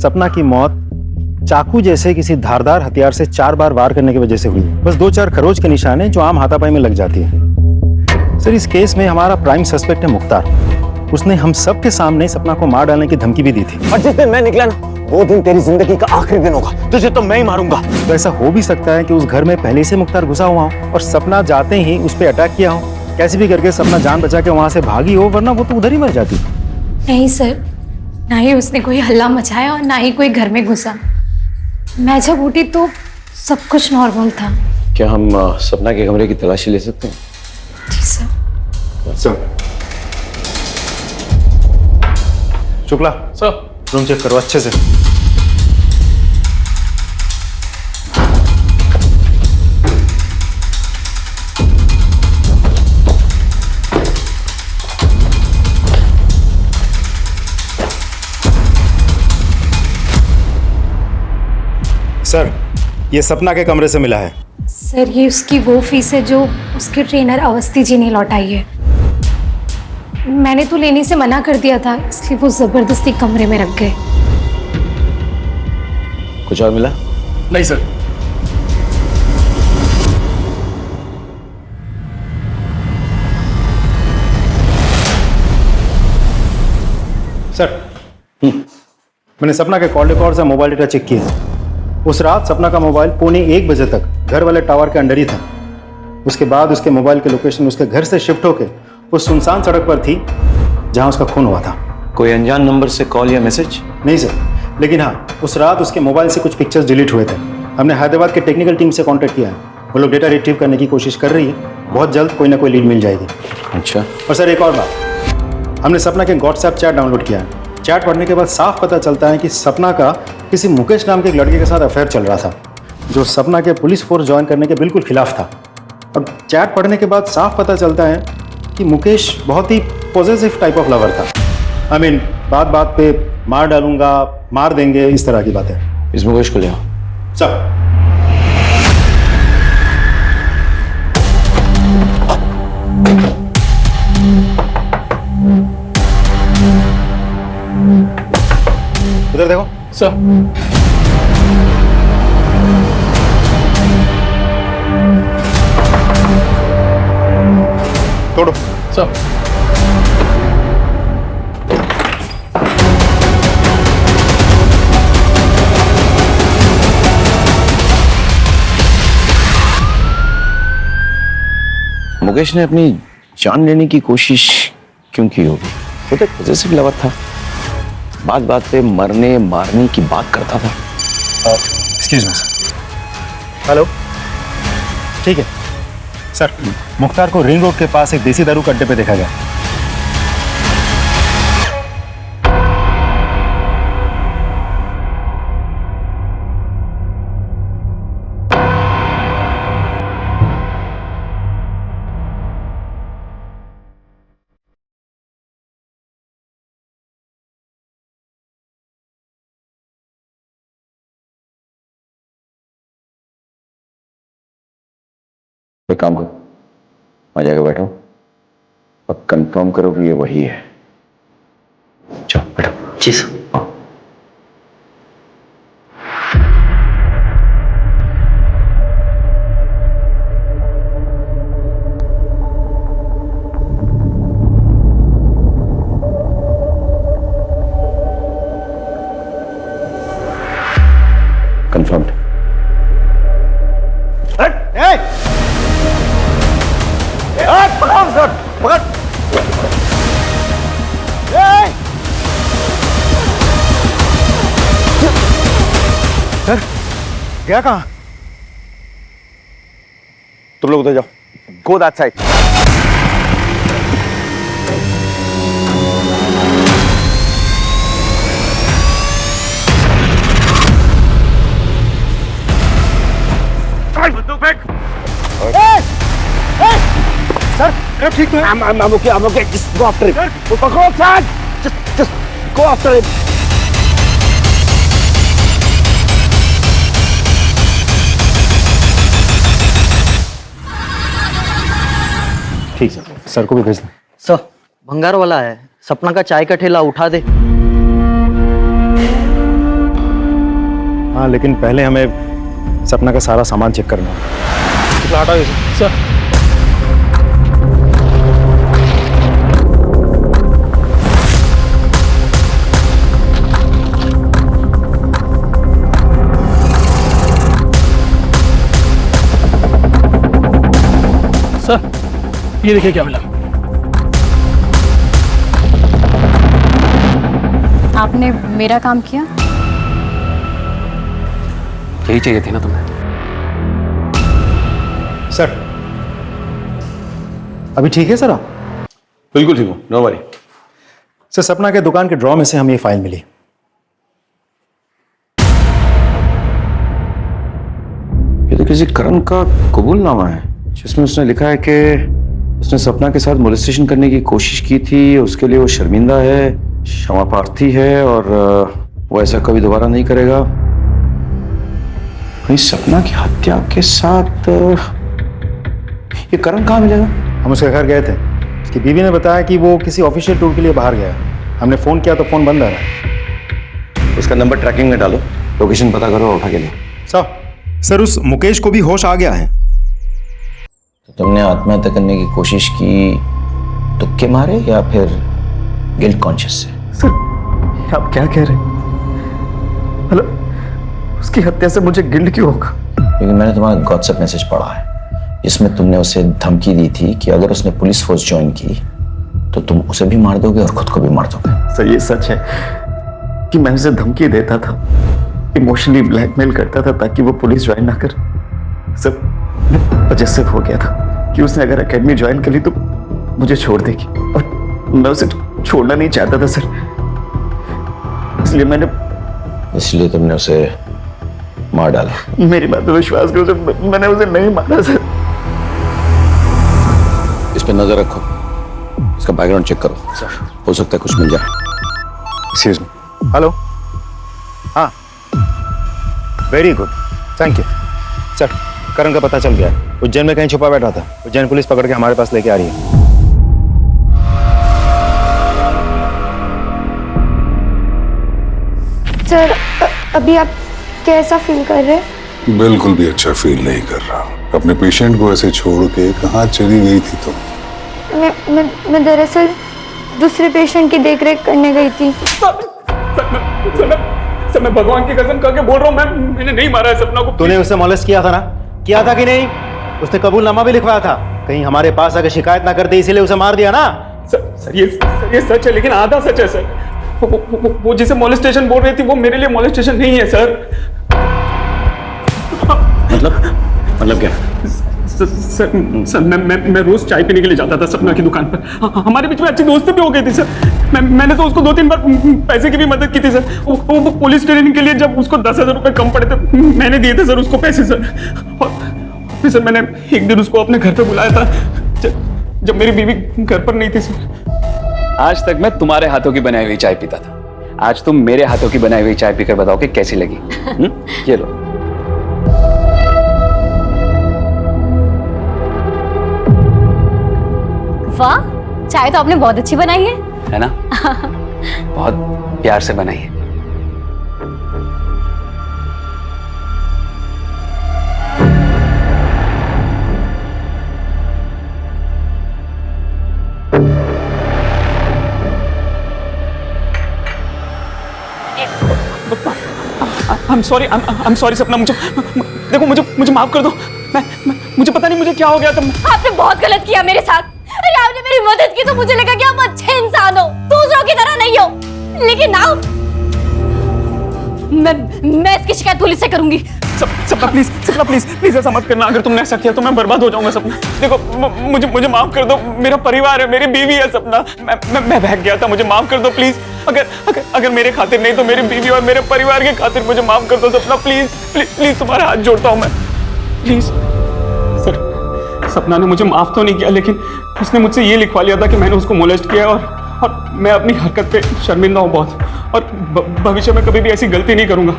सपना की मौत चाकू जैसे किसी धारदार हथियार से 4 बार वार करने की वजह से हुई। बस 2-4 खरोच के निशान हैं जो आम हाथापाई में लग जाती है। सर इस केस में हमारा प्राइम सस्पेक्ट है मुख्तार। उसने हम सब के सामने सपना को मार डालने की धमकी भी दी थी। और जिस दिन मैं निकला ना, वो दिन तेरी जिंदगी का आखिरी दिन होगा, तुझे तो मैं ही मारूंगा। तो ऐसा हो भी सकता है कि उस घर में पहले से मुख्तार घुसा हुआ हो और सपना जाते ही उस पर अटैक किया हो। कैसे भी करके सपना जान बचा के वहां से भागी हो, वरना वो तो उधर ही मर जाती। नहीं सर, ना ही उसने कोई हल्ला मचाया और ना ही कोई घर में घुसा। मैं जब उठी तो सब कुछ नॉर्मल था। क्या हम सपना के कमरे की तलाशी ले सकते हैं? जी sir. Sir Shukla sir, room check करो अच्छे से। सर, ये सपना के कमरे से मिला है। सर ये उसकी वो फीस है जो उसके ट्रेनर अवस्थी जी ने लौटाई है। मैंने तो लेने से मना कर दिया था, इसलिए वो जबरदस्ती कमरे में रख गए। कुछ और मिला? नहीं सर। सर, मैंने सपना के कॉल रिकॉर्ड्स और मोबाइल डेटा चेक किया। उस रात सपना का मोबाइल पौने 1 बजे तक घर वाले टावर के अंडर ही था। उसके बाद उसके मोबाइल की लोकेशन उसके घर से शिफ्ट होकर उस सुनसान सड़क पर थी जहां उसका खून हुआ था। कोई अनजान नंबर से कॉल या मैसेज? नहीं सर, लेकिन हाँ, उस रात उसके मोबाइल से कुछ पिक्चर्स डिलीट हुए थे। हमने हैदराबाद के टेक्निकल टीम से कांटेक्ट किया है, वो लोग डेटा रिट्रीव करने की कोशिश कर रही है। बहुत जल्द कोई ना कोई लीड मिल जाएगी। अच्छा। और सर एक और बात, हमने सपना के व्हाट्सएप चैट डाउनलोड किया है। चैट पढ़ने के बाद साफ पता चलता है कि सपना का किसी मुकेश नाम के एक लड़के के साथ अफेयर चल रहा था, जो सपना के पुलिस फोर्स ज्वाइन करने के बिल्कुल खिलाफ था। और चैट पढ़ने के बाद साफ पता चलता है कि मुकेश बहुत ही पॉजिटिव टाइप ऑफ लवर था। आई मीन बात बात पे मार डालूंगा, मार देंगे, इस तरह की बातें। इस मुकेश को ले आओ। सर। उधर देखो सर। तोड़ो सर। मुकेश ने अपनी जान लेने की कोशिश क्यों की होगी? वो तो पॉजिटिव लवर था, बात बात पे मरने मारने की बात करता था। Excuse me sir. हेलो, ठीक है सर। मुख्तार को रिंग रोड के पास एक देसी दारू के अड्डे पे देखा गया। एक काम करो, आ जाके बैठो और कंफर्म करो कि ये वही है। चलो बैठो। जी सर। कंफर्म्ड। सर गया कहाँ? तुम लोग उधर जाओ। Go that side. सर ठीक है। I'm okay. Just go after him. Go outside. Just go after him. ठीक सर को भी भेज दें। सर भंगार वाला है, सपना का चाय का ठेला उठा दे। हाँ लेकिन पहले हमें सपना का सारा सामान चेक करना है। हटा सर। सर ये देखिए क्या मिला। आपने मेरा काम किया। यही चाहिए थी ना तुम्हें। सर अभी ठीक है सर आप? बिल्कुल ठीक हूँ, नो वरी। सर सपना के दुकान के ड्रॉ में से हमें ये फाइल मिली। ये तो किसी करण का कबूलनामा है जिसमें उसने लिखा है कि उसने सपना के साथ मोलेस्टेशन करने की कोशिश की थी, उसके लिए वो शर्मिंदा है, क्षमा प्रार्थी है और वो ऐसा कभी दोबारा नहीं करेगा। कहीं सपना की हत्या के साथ ये करण कहाँ मिलेगा? हम उसके घर गए थे, उसकी बीवी ने बताया कि वो किसी ऑफिशियल टूर के लिए बाहर गया। हमने फोन किया तो फोन बंद आ रहा है। उसका नंबर ट्रैकिंग में डालो, लोकेशन पता करो और उठा के ले। सर उस मुकेश को भी होश आ गया है। तो तुमने आत्महत्या करने की कोशिश की तुक्के मारे या फिर गिल्ट कॉन्शियस से? सर आप क्या कह रहे हैं? मतलब उसकी हत्या से मुझे गिल्ट क्यों होगा? क्योंकि मैंने तुम्हारा व्हाट्सएप मैसेज पढ़ा है जिसमें तुमने उसे धमकी दी थी कि अगर उसने पुलिस फोर्स ज्वाइन की तो तुम उसे भी मार दोगे और खुद को भी मार दोगे। सर ये सच है कि मैं उसे धमकी देता था, इमोशनली ब्लैकमेल करता था ताकि वो पुलिस ज्वाइन ना कर। सब पजेसिव हो गया था कि उसने अगर एकेडमी ज्वाइन कर ली तो मुझे छोड़ देगी और मैं उसे छोड़ना नहीं चाहता था सर, इसलिए तुमने उसे मार डाला। मेरी बात पे विश्वास करो सर, मैंने उसे नहीं मारा सर। इस पे नजर रखो, इसका बैकग्राउंड चेक करो, हो सकता है कुछ मिल जाए। Excuse me. हेलो। हाँ very good, thank you sir. Karan का पता चल गया, उज्जैन में कहीं छुपा बैठा था। उज्जैन पुलिस पकड़ के हमारे पास लेके आ रही है। सर अभी आप कैसा फील कर रहे हैं? बिल्कुल भी अच्छा फील नहीं कर रहा। अपने पेशेंट को ऐसे छोड़ के कहाँ चली गई थी तुम? मैं दरअसल दूसरे पेशेंट की देखरेख करने गई थी। सर मैं भगवान की कसम खा के बोल रहा हूँ, मैंने नहीं मारा है सपना को। तूने उसे मॉलेस्ट किया था ना? किया था कि नहीं? उसने कबूलनामा भी लिखवाया था, कहीं हमारे पास आकर शिकायत ना कर दे इसीलिए उसे मार दिया ना? सर ये सच है लेकिन आधा सच है सर। वो जिसे मोलेस्टेशन बोल रही थी वो मेरे लिए मोलेस्टेशन नहीं है सर। मतलब क्या? सर मैं रोज चाय पीने के लिए जाता था सपना की दुकान पर। हमारे बीच में अच्छी दोस्ती भी हो गई थी सर। मैंने तो उसको 2-3 बार पैसे की भी मदद की थी सर। वो पुलिस ट्रेनिंग के लिए जब उसको 10,000 रुपए कम पड़े थे मैंने दिए थे सर उसको पैसे सर। और फिर सर मैंने एक दिन उसको अपने घर पे बुलाया था जब मेरी बीवी घर पर नहीं थी सर। आज तक मैं तुम्हारे हाथों की बनाई हुई चाय पीता था, आज तुम मेरे हाथों की बनाई हुई चाय पीकर बताओ कि कैसी लगी। ये लो। वाह, चाय तो आपने बहुत अच्छी बनाई है ना? बहुत प्यार से बनाई है। I'm sorry सपना, मुझे माफ कर दो। मुझे पता नहीं मुझे क्या हो गया था। आपने बहुत गलत किया मेरे साथ। अरे आपने मेरी मदद की तो मुझे लगा कि आप अच्छे इंसान हो, दूसरों की तरह नहीं हो। लेकिन ना मैं इसकी शिकायत पुलिस से करूंगी। सपना प्लीज ऐसा मत करना। अगर तुमने ऐसा किया तो मैं बर्बाद हो जाऊंगा सपना। देखो मुझे माफ कर दो, मेरा परिवार है, मेरी बीवी है सपना। मैं बहक गया था, मुझे माफ कर दो प्लीज। अगर मेरे खातिर नहीं तो मेरी बीवी और मेरे परिवार के खातिर मुझे माफ कर दो सपना। प्लीज तुम्हारा हाथ जोड़ता हूं मैं, प्लीज। सर सपना ने मुझे माफ तो नहीं किया लेकिन उसने मुझसे ये लिखवा लिया था कि मैंने उसको मोलेस्ट किया और मैं अपनी हरकत पे शर्मिंदा हूँ बहुत और भविष्य में कभी भी ऐसी गलती नहीं करूंगा।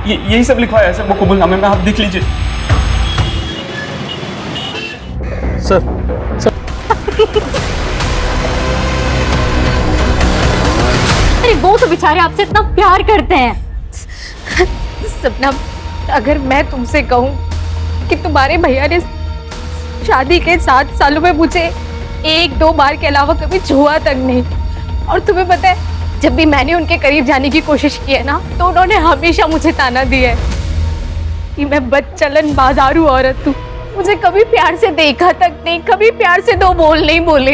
यही सब लिखवाया है सर वो कबूलनामे में, आप देख लीजिए। सर अरे वो तो बेचारे आपसे इतना प्यार करते हैं। सपना, अगर मैं तुमसे कहूं कि तुम्हारे भैया ने शादी के 7 सालों में मुझे 1-2 बार के अलावा कभी छुआ तक नहीं, और तुम्हें पता है जब भी मैंने उनके करीब जाने की कोशिश की है ना तो उन्होंने हमेशा मुझे ताना दिया है कि मैं बदचलन बाजारू औरत हूँ, मुझे कभी प्यार से देखा तक नहीं, कभी प्यार से दो बोल नहीं बोले।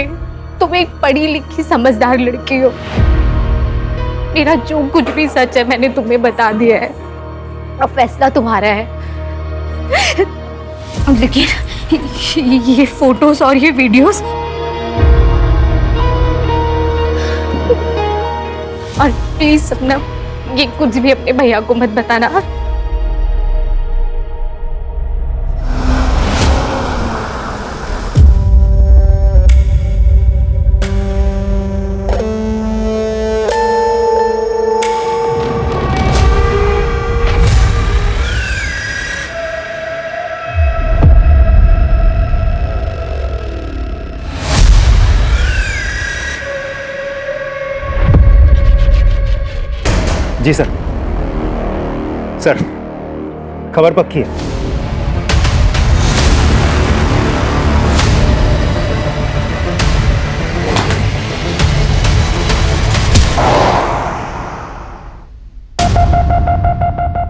तुम एक पढ़ी लिखी समझदार लड़की हो। मेरा जो कुछ भी सच है मैंने तुम्हें बता दिया है, अब फैसला तुम्हारा है। लेकिन ये फोटोज और ये वीडियोस और प्लीज सपना ये कुछ भी अपने भैया को मत बताना। जी सर। सर खबर पक्की है।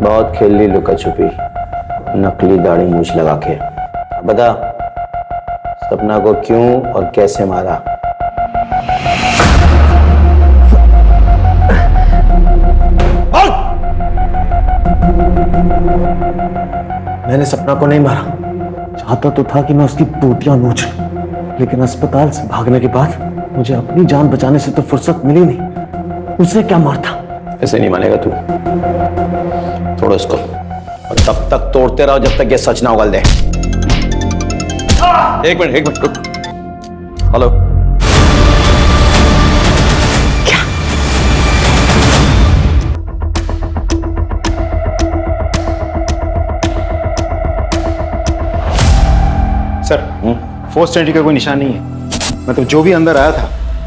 बहुत खेल ली लुका छुपी, नकली दाढ़ी मूछ लगा के। बता सपना को क्यों और कैसे मारा? मैंने सपना को नहीं मारा। चाहता तो था कि मैं उसकी टूटियां नोच लूं, लेकिन अस्पताल से भागने के बाद मुझे अपनी जान बचाने से तो फुर्सत मिली नहीं। उसे क्या मारता? ऐसे नहीं मानेगा तू। तोड़ो इसको और तब तक तोड़ते रहो जब तक ये सच ना उगल दे। एक मिनट रुक। हेलो, सर फोर्स एंट्री का कोई निशान नहीं है। मतलब जो भी अंदर आया था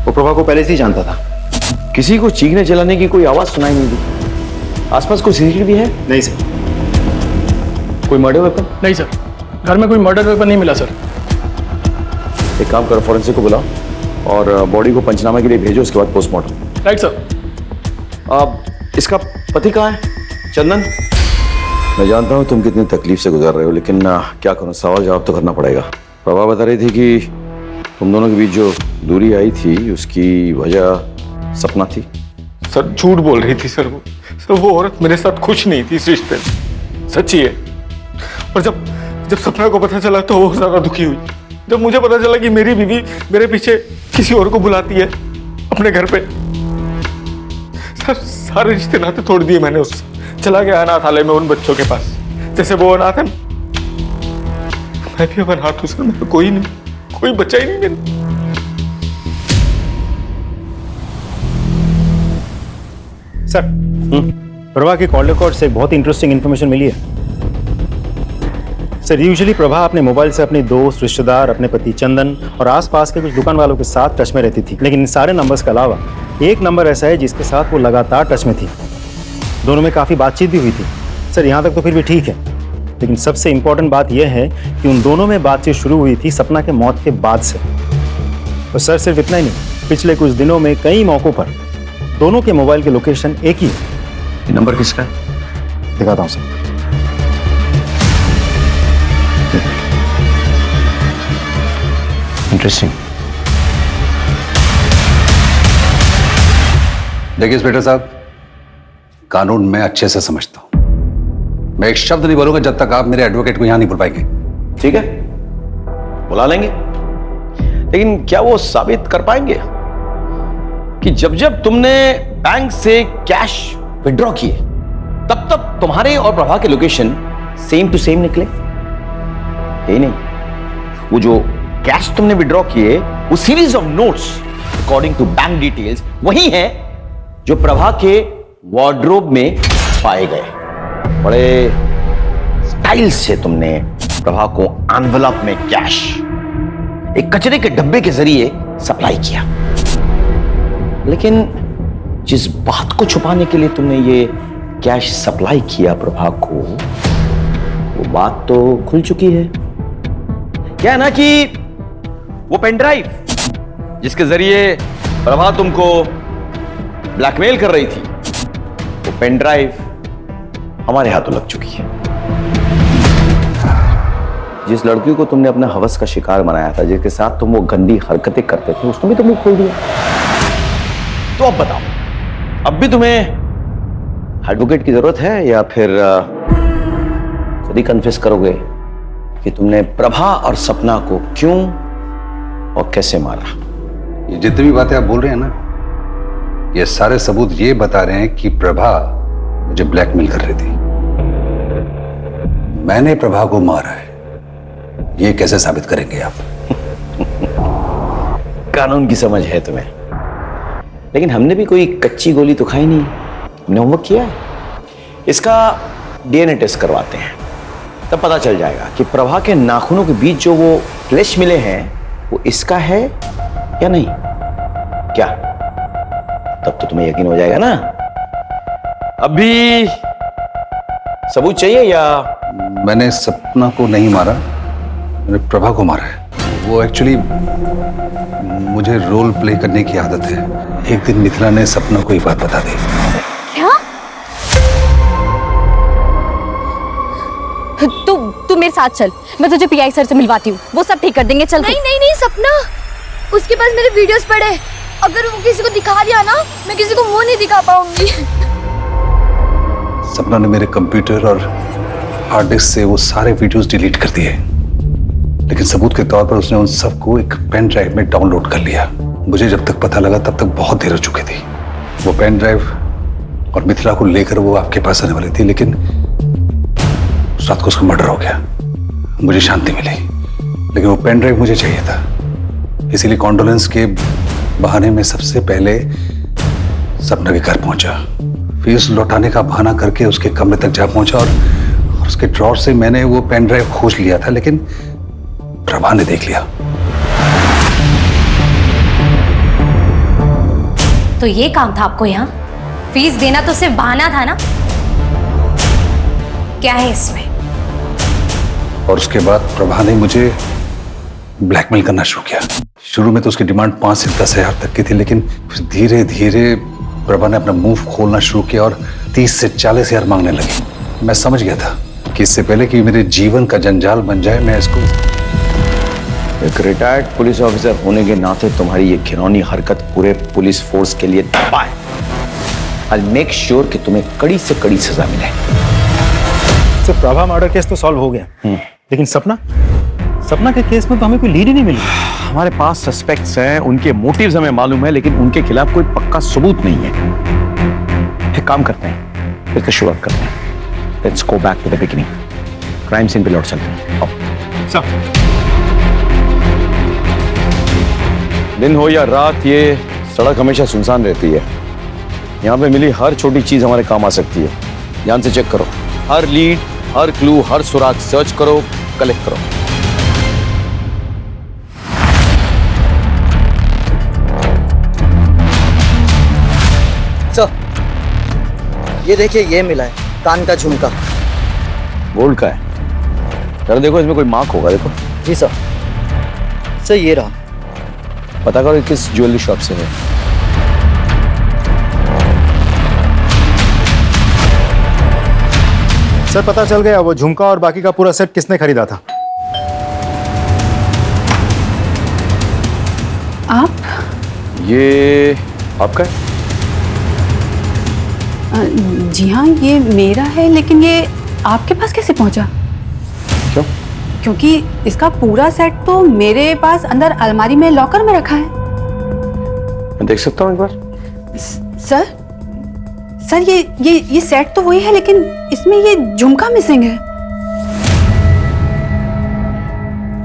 वो प्रभा को पहले से ही जानता था। किसी को चीखने चिल्लाने की कोई आवाज सुनाई नहीं दी। आसपास कोई सीसीटीवी है? नहीं सर। कोई मर्डर वेपन? नहीं सर, घर में कोई मर्डर वेपन नहीं मिला सर। एक काम करो, फॉरेंसिक को बुलाओ और बॉडी को पंचनामा के लिए भेजो, उसके बाद पोस्टमार्टम। Right sir. अब इसका पति कहाँ है? चंदन? मैं जानता हूँ तुम कितनी तकलीफ से गुजर रहे हो, लेकिन क्या करूँ, सवाल जवाब तो करना पड़ेगा। प्रभा बता रही थी कि तुम दोनों के बीच जो दूरी आई थी उसकी वजह सपना थी। सर झूठ बोल रही थी सर। वो औरत मेरे साथ खुश नहीं थी इस रिश्ते में, सच्ची है। और जब सपना को पता चला तो वो ज्यादा दुखी हुई। जब मुझे पता चला कि मेरी बीवी मेरे पीछे किसी और को बुलाती है अपने घर पे, सर सारे रिश्ते नाते तोड़ दिए मैंने उससे। चला गया अनाथालय में उन बच्चों के पास, जैसे वो अनाथ है मैं भी अब अनाथ हूं सर। मेरा कोई नहीं, कोई बच्चा ही नहीं मेरा। सर प्रभा के कॉल रिकॉर्ड से एक बहुत इंटरेस्टिंग इंफॉर्मेशन मिली है। सर यूजुअली प्रभा अपने मोबाइल से अपने दोस्त, रिश्तेदार, अपने पति चंदन और आसपास के कुछ दुकान वालों के साथ टच में रहती थी, लेकिन इन सारे नंबर्स के अलावा एक नंबर ऐसा है जिसके साथ वो लगातार टच में थी। दोनों में काफ़ी बातचीत भी हुई थी। सर यहाँ तक तो फिर भी ठीक है, लेकिन सबसे इंपॉर्टेंट बात यह है कि उन दोनों में बातचीत शुरू हुई थी सपना के मौत के बाद से। और सर सिर्फ इतना ही नहीं, पिछले कुछ दिनों में कई मौकों पर दोनों के मोबाइल की लोकेशन एक ही है। नंबर किसका है? दिखाता हूँ सर। इंटरेस्टिंग। देखिए इंस्पेक्टर साहब, कानून मैं अच्छे से समझता हूं। मैं एक शब्द नहीं बोलूंगा जब तक आप मेरे एडवोकेट को यहां नहीं बुलवाएंगे। ठीक है, बुला लेंगे, लेकिन क्या वो साबित कर पाएंगे कि जब जब तुमने बैंक से कैश विड्रॉ किए तब तब तुम्हारे और प्रभा के लोकेशन सेम टू सेम निकले? ये नहीं, वो जो कैश तुमने विड्रॉ किए वो series of notes according to bank details वही है जो प्रभा के वार्डरोब में पाए गए। बड़े स्टाइल से तुमने प्रभा को एनवेलप में कैश एक कचरे के डब्बे के जरिए सप्लाई किया, लेकिन जिस बात को छुपाने के लिए तुमने ये कैश सप्लाई किया प्रभा को, वो बात तो खुल चुकी है। क्या है ना कि वो पेन ड्राइव जिसके जरिए प्रभा तुमको ब्लैकमेल कर रही थी, वो पेन ड्राइव हमारे हाथों लग चुकी है। जिस लड़की को तुमने अपने हवस का शिकार बनाया था, जिसके साथ तुम वो गंदी हरकतें करते थे, उसने भी तो मुंह खोल दिया। तो अब बताओ, अब भी तुम्हें एडवोकेट की जरूरत है या फिर खुद ही कन्फेस करोगे कि तुमने प्रभा और सपना को क्यों और कैसे मारा? ये जितनी भी बातें आप बोल रहे हैं ना, ये सारे सबूत ये बता रहे हैं कि प्रभा मुझे ब्लैकमेल कर रही थी। मैंने प्रभा को मारा है, ये कैसे साबित करेंगे आप? कानून की समझ है तुम्हें, लेकिन हमने भी कोई कच्ची गोली तो खाई नहीं, हमने होमवर्क किया है। इसका डीएनए टेस्ट करवाते हैं, तब पता चल जाएगा कि प्रभा के नाखूनों के बीच जो वो फ्लैश मिले हैं वो इसका है या नहीं। क्या तब तो तुम्हें यकीन हो जाएगा ना? अभी सबूत चाहिए या? मैंने सपना को नहीं मारा, मैंने प्रभा को मारा है। वो एक्चुअली मुझे रोल प्ले करने की आदत है। एक दिन मिथिला ने सपना को ये बात बता दी। क्या? तू मेरे साथ चल, मैं तुझे पीआई सर से मिलवाती हूँ, वो सब ठीक कर देंगे। चल। नहीं नहीं नहीं सपना, उसके पास मेरे वीडियोस पड़े, अगर वो किसी को दिखा दिया ना, मैं किसी को मुंह नहीं दिखा पाऊंगी। सपना ने मेरे कंप्यूटर और हार्ड डिस्क से वो सारे वीडियोस डिलीट कर दिए, लेकिन सबूत के तौर पर उसने उन सबको एक पेन ड्राइव में डाउनलोड कर लिया। मुझे जब तक पता लगा तब तक बहुत देर हो चुकी थी। वो पेन ड्राइव और मिथिला को लेकर वो आपके पास आने वाली थी, लेकिन उस रात को उसका मर्डर हो गया। मुझे शांति मिली, लेकिन वो पेन ड्राइव मुझे चाहिए था, इसीलिए कॉन्डोलेंस के बहाने में सबसे पहले सपना के घर पहुंचा। फीस लौटाने का बहाना करके उसके कमरे तक जा पहुंचा और उसके ड्रॉर से मैंने वो पेन ड्राइव खोज लिया था, लेकिन प्रभा ने देख लिया। तो ये काम था आपको यहाँ? फीस देना तो सिर्फ बहाना था ना? क्या है इसमें? और उसके बाद प्रभा ने मुझे ब्लैकमेल करना शुरू किया। शुरू में तो उसकी डिमांड 5 से 10,000 तक की थी, लेकिन फिर धीरे धीरे प्रभा ने अपना मुंह खोलना शुरू किया और 30 से 40,000 मांगने लगी। मैं समझ गया था कि इससे पहले कि मेरे जीवन का जंजाल बन जाए, मैं इसको। एक रिटायर्ड पुलिस ऑफिसर होने के नाते तुम्हारी ये घिनौनी हरकत पूरे पुलिस फोर्स के लिए तबाह है। I'll make sure कि तुम्हें कड़ी से कड़ी सजा मिले। सर, प्रभा मर्डर केस तो सॉल्व हो गया, लेकिन सपना के केस में तो हमें कोई लीड ही नहीं मिली। हमारे पास सस्पेक्ट्स हैं, उनके मोटिव्स हमें मालूम है, लेकिन उनके खिलाफ कोई पक्का सबूत नहीं है। एक काम करते हैं, फिर से शुरुआत करते हैं। Let's go back to the beginning. Crime scene पे लौट चलते हैं। आओ। दिन हो या रात, ये सड़क हमेशा सुनसान रहती है। यहाँ पे मिली हर छोटी चीज हमारे काम आ सकती है। ध्यान से चेक करो, हर लीड, हर क्लू, हर सुराग सर्च करो, कलेक्ट करो। सर, ये देखिए, ये मिला है कान का झुमका। गोल्ड का है? जरा देखो, इसमें कोई मार्क होगा, देखो। जी सर। सर, ये रहा। पता करो किस ज्वेलरी शॉप से है। सर, पता चल गया वो झुमका और बाकी का पूरा सेट किसने खरीदा था। आप? ये आपका है? जी हाँ, ये मेरा है, लेकिन ये आपके पास कैसे पहुंचा? क्यों? क्योंकि इसका पूरा सेट तो मेरे पास अंदर अलमारी में लॉकर में रखा है। मैं देख सकता हूँ एक बार? सर, ये सेट तो वही है, लेकिन इसमें ये झुमका मिसिंग है।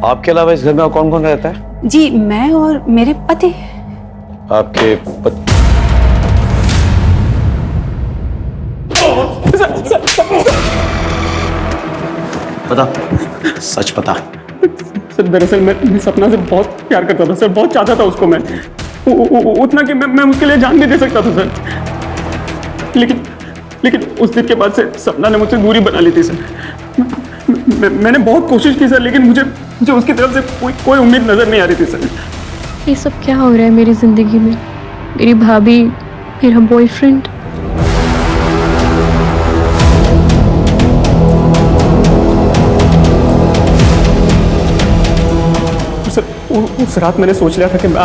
आपके अलावा इस घर में और कौन कौन रहता है? जी, मैं और मेरे पति। आपके पति? बता, सच बता। सर, दरअसल मैं सपना से बहुत प्यार करता था सर, बहुत चाहता था उसको मैं, उतना कि मैं उसके लिए जान भी दे सकता था सर। लेकिन उस दिन के बाद से सपना ने मुझसे दूरी बना ली थी सर। मैंने बहुत कोशिश की सर, लेकिन मुझे उसकी तरफ से कोई उम्मीद नजर नहीं आ रही थी सर। ये सब क्या हो रहा है मेरी जिंदगी में? मेरी भाभी, मेरा बॉयफ्रेंड। उस रात मैंने सोच लिया था कि मैं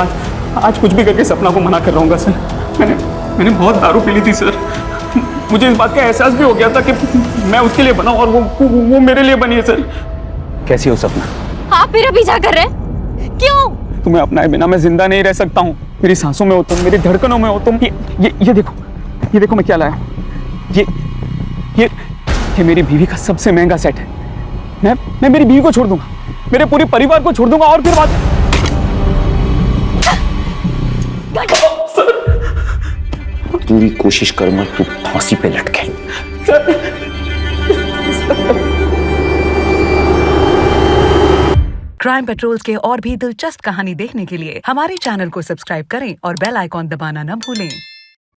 आज कुछ भी करके सपना को मना कर रहूँगा सर। मैंने बहुत दारू पी ली थी सर। मुझे इस बात का एहसास भी हो गया था कि मैं उसके लिए बना हूं और वो मेरे लिए बनी है सर। कैसी हो सपना? आप मेरा पीछा कर रहे हैं? क्यों? तुम्हें अपनाए बिना मैं जिंदा नहीं रह सकता हूँ। मेरी सांसों में हो तुम, मेरी धड़कनों में हो तुम। ये देखो मैं क्या लाया। ये मेरी बीवी का सबसे महंगा सेट है। मैं मेरी बीवी को छोड़ दूंगा, मेरे पूरे परिवार को छोड़ दूंगा और फिर बात। पूरी कोशिश करूंगा तू फांसी पे लटके। क्राइम पेट्रोल्स के और भी दिलचस्प कहानी देखने के लिए हमारे चैनल को सब्सक्राइब करें और बेल आइकॉन दबाना न भूलें।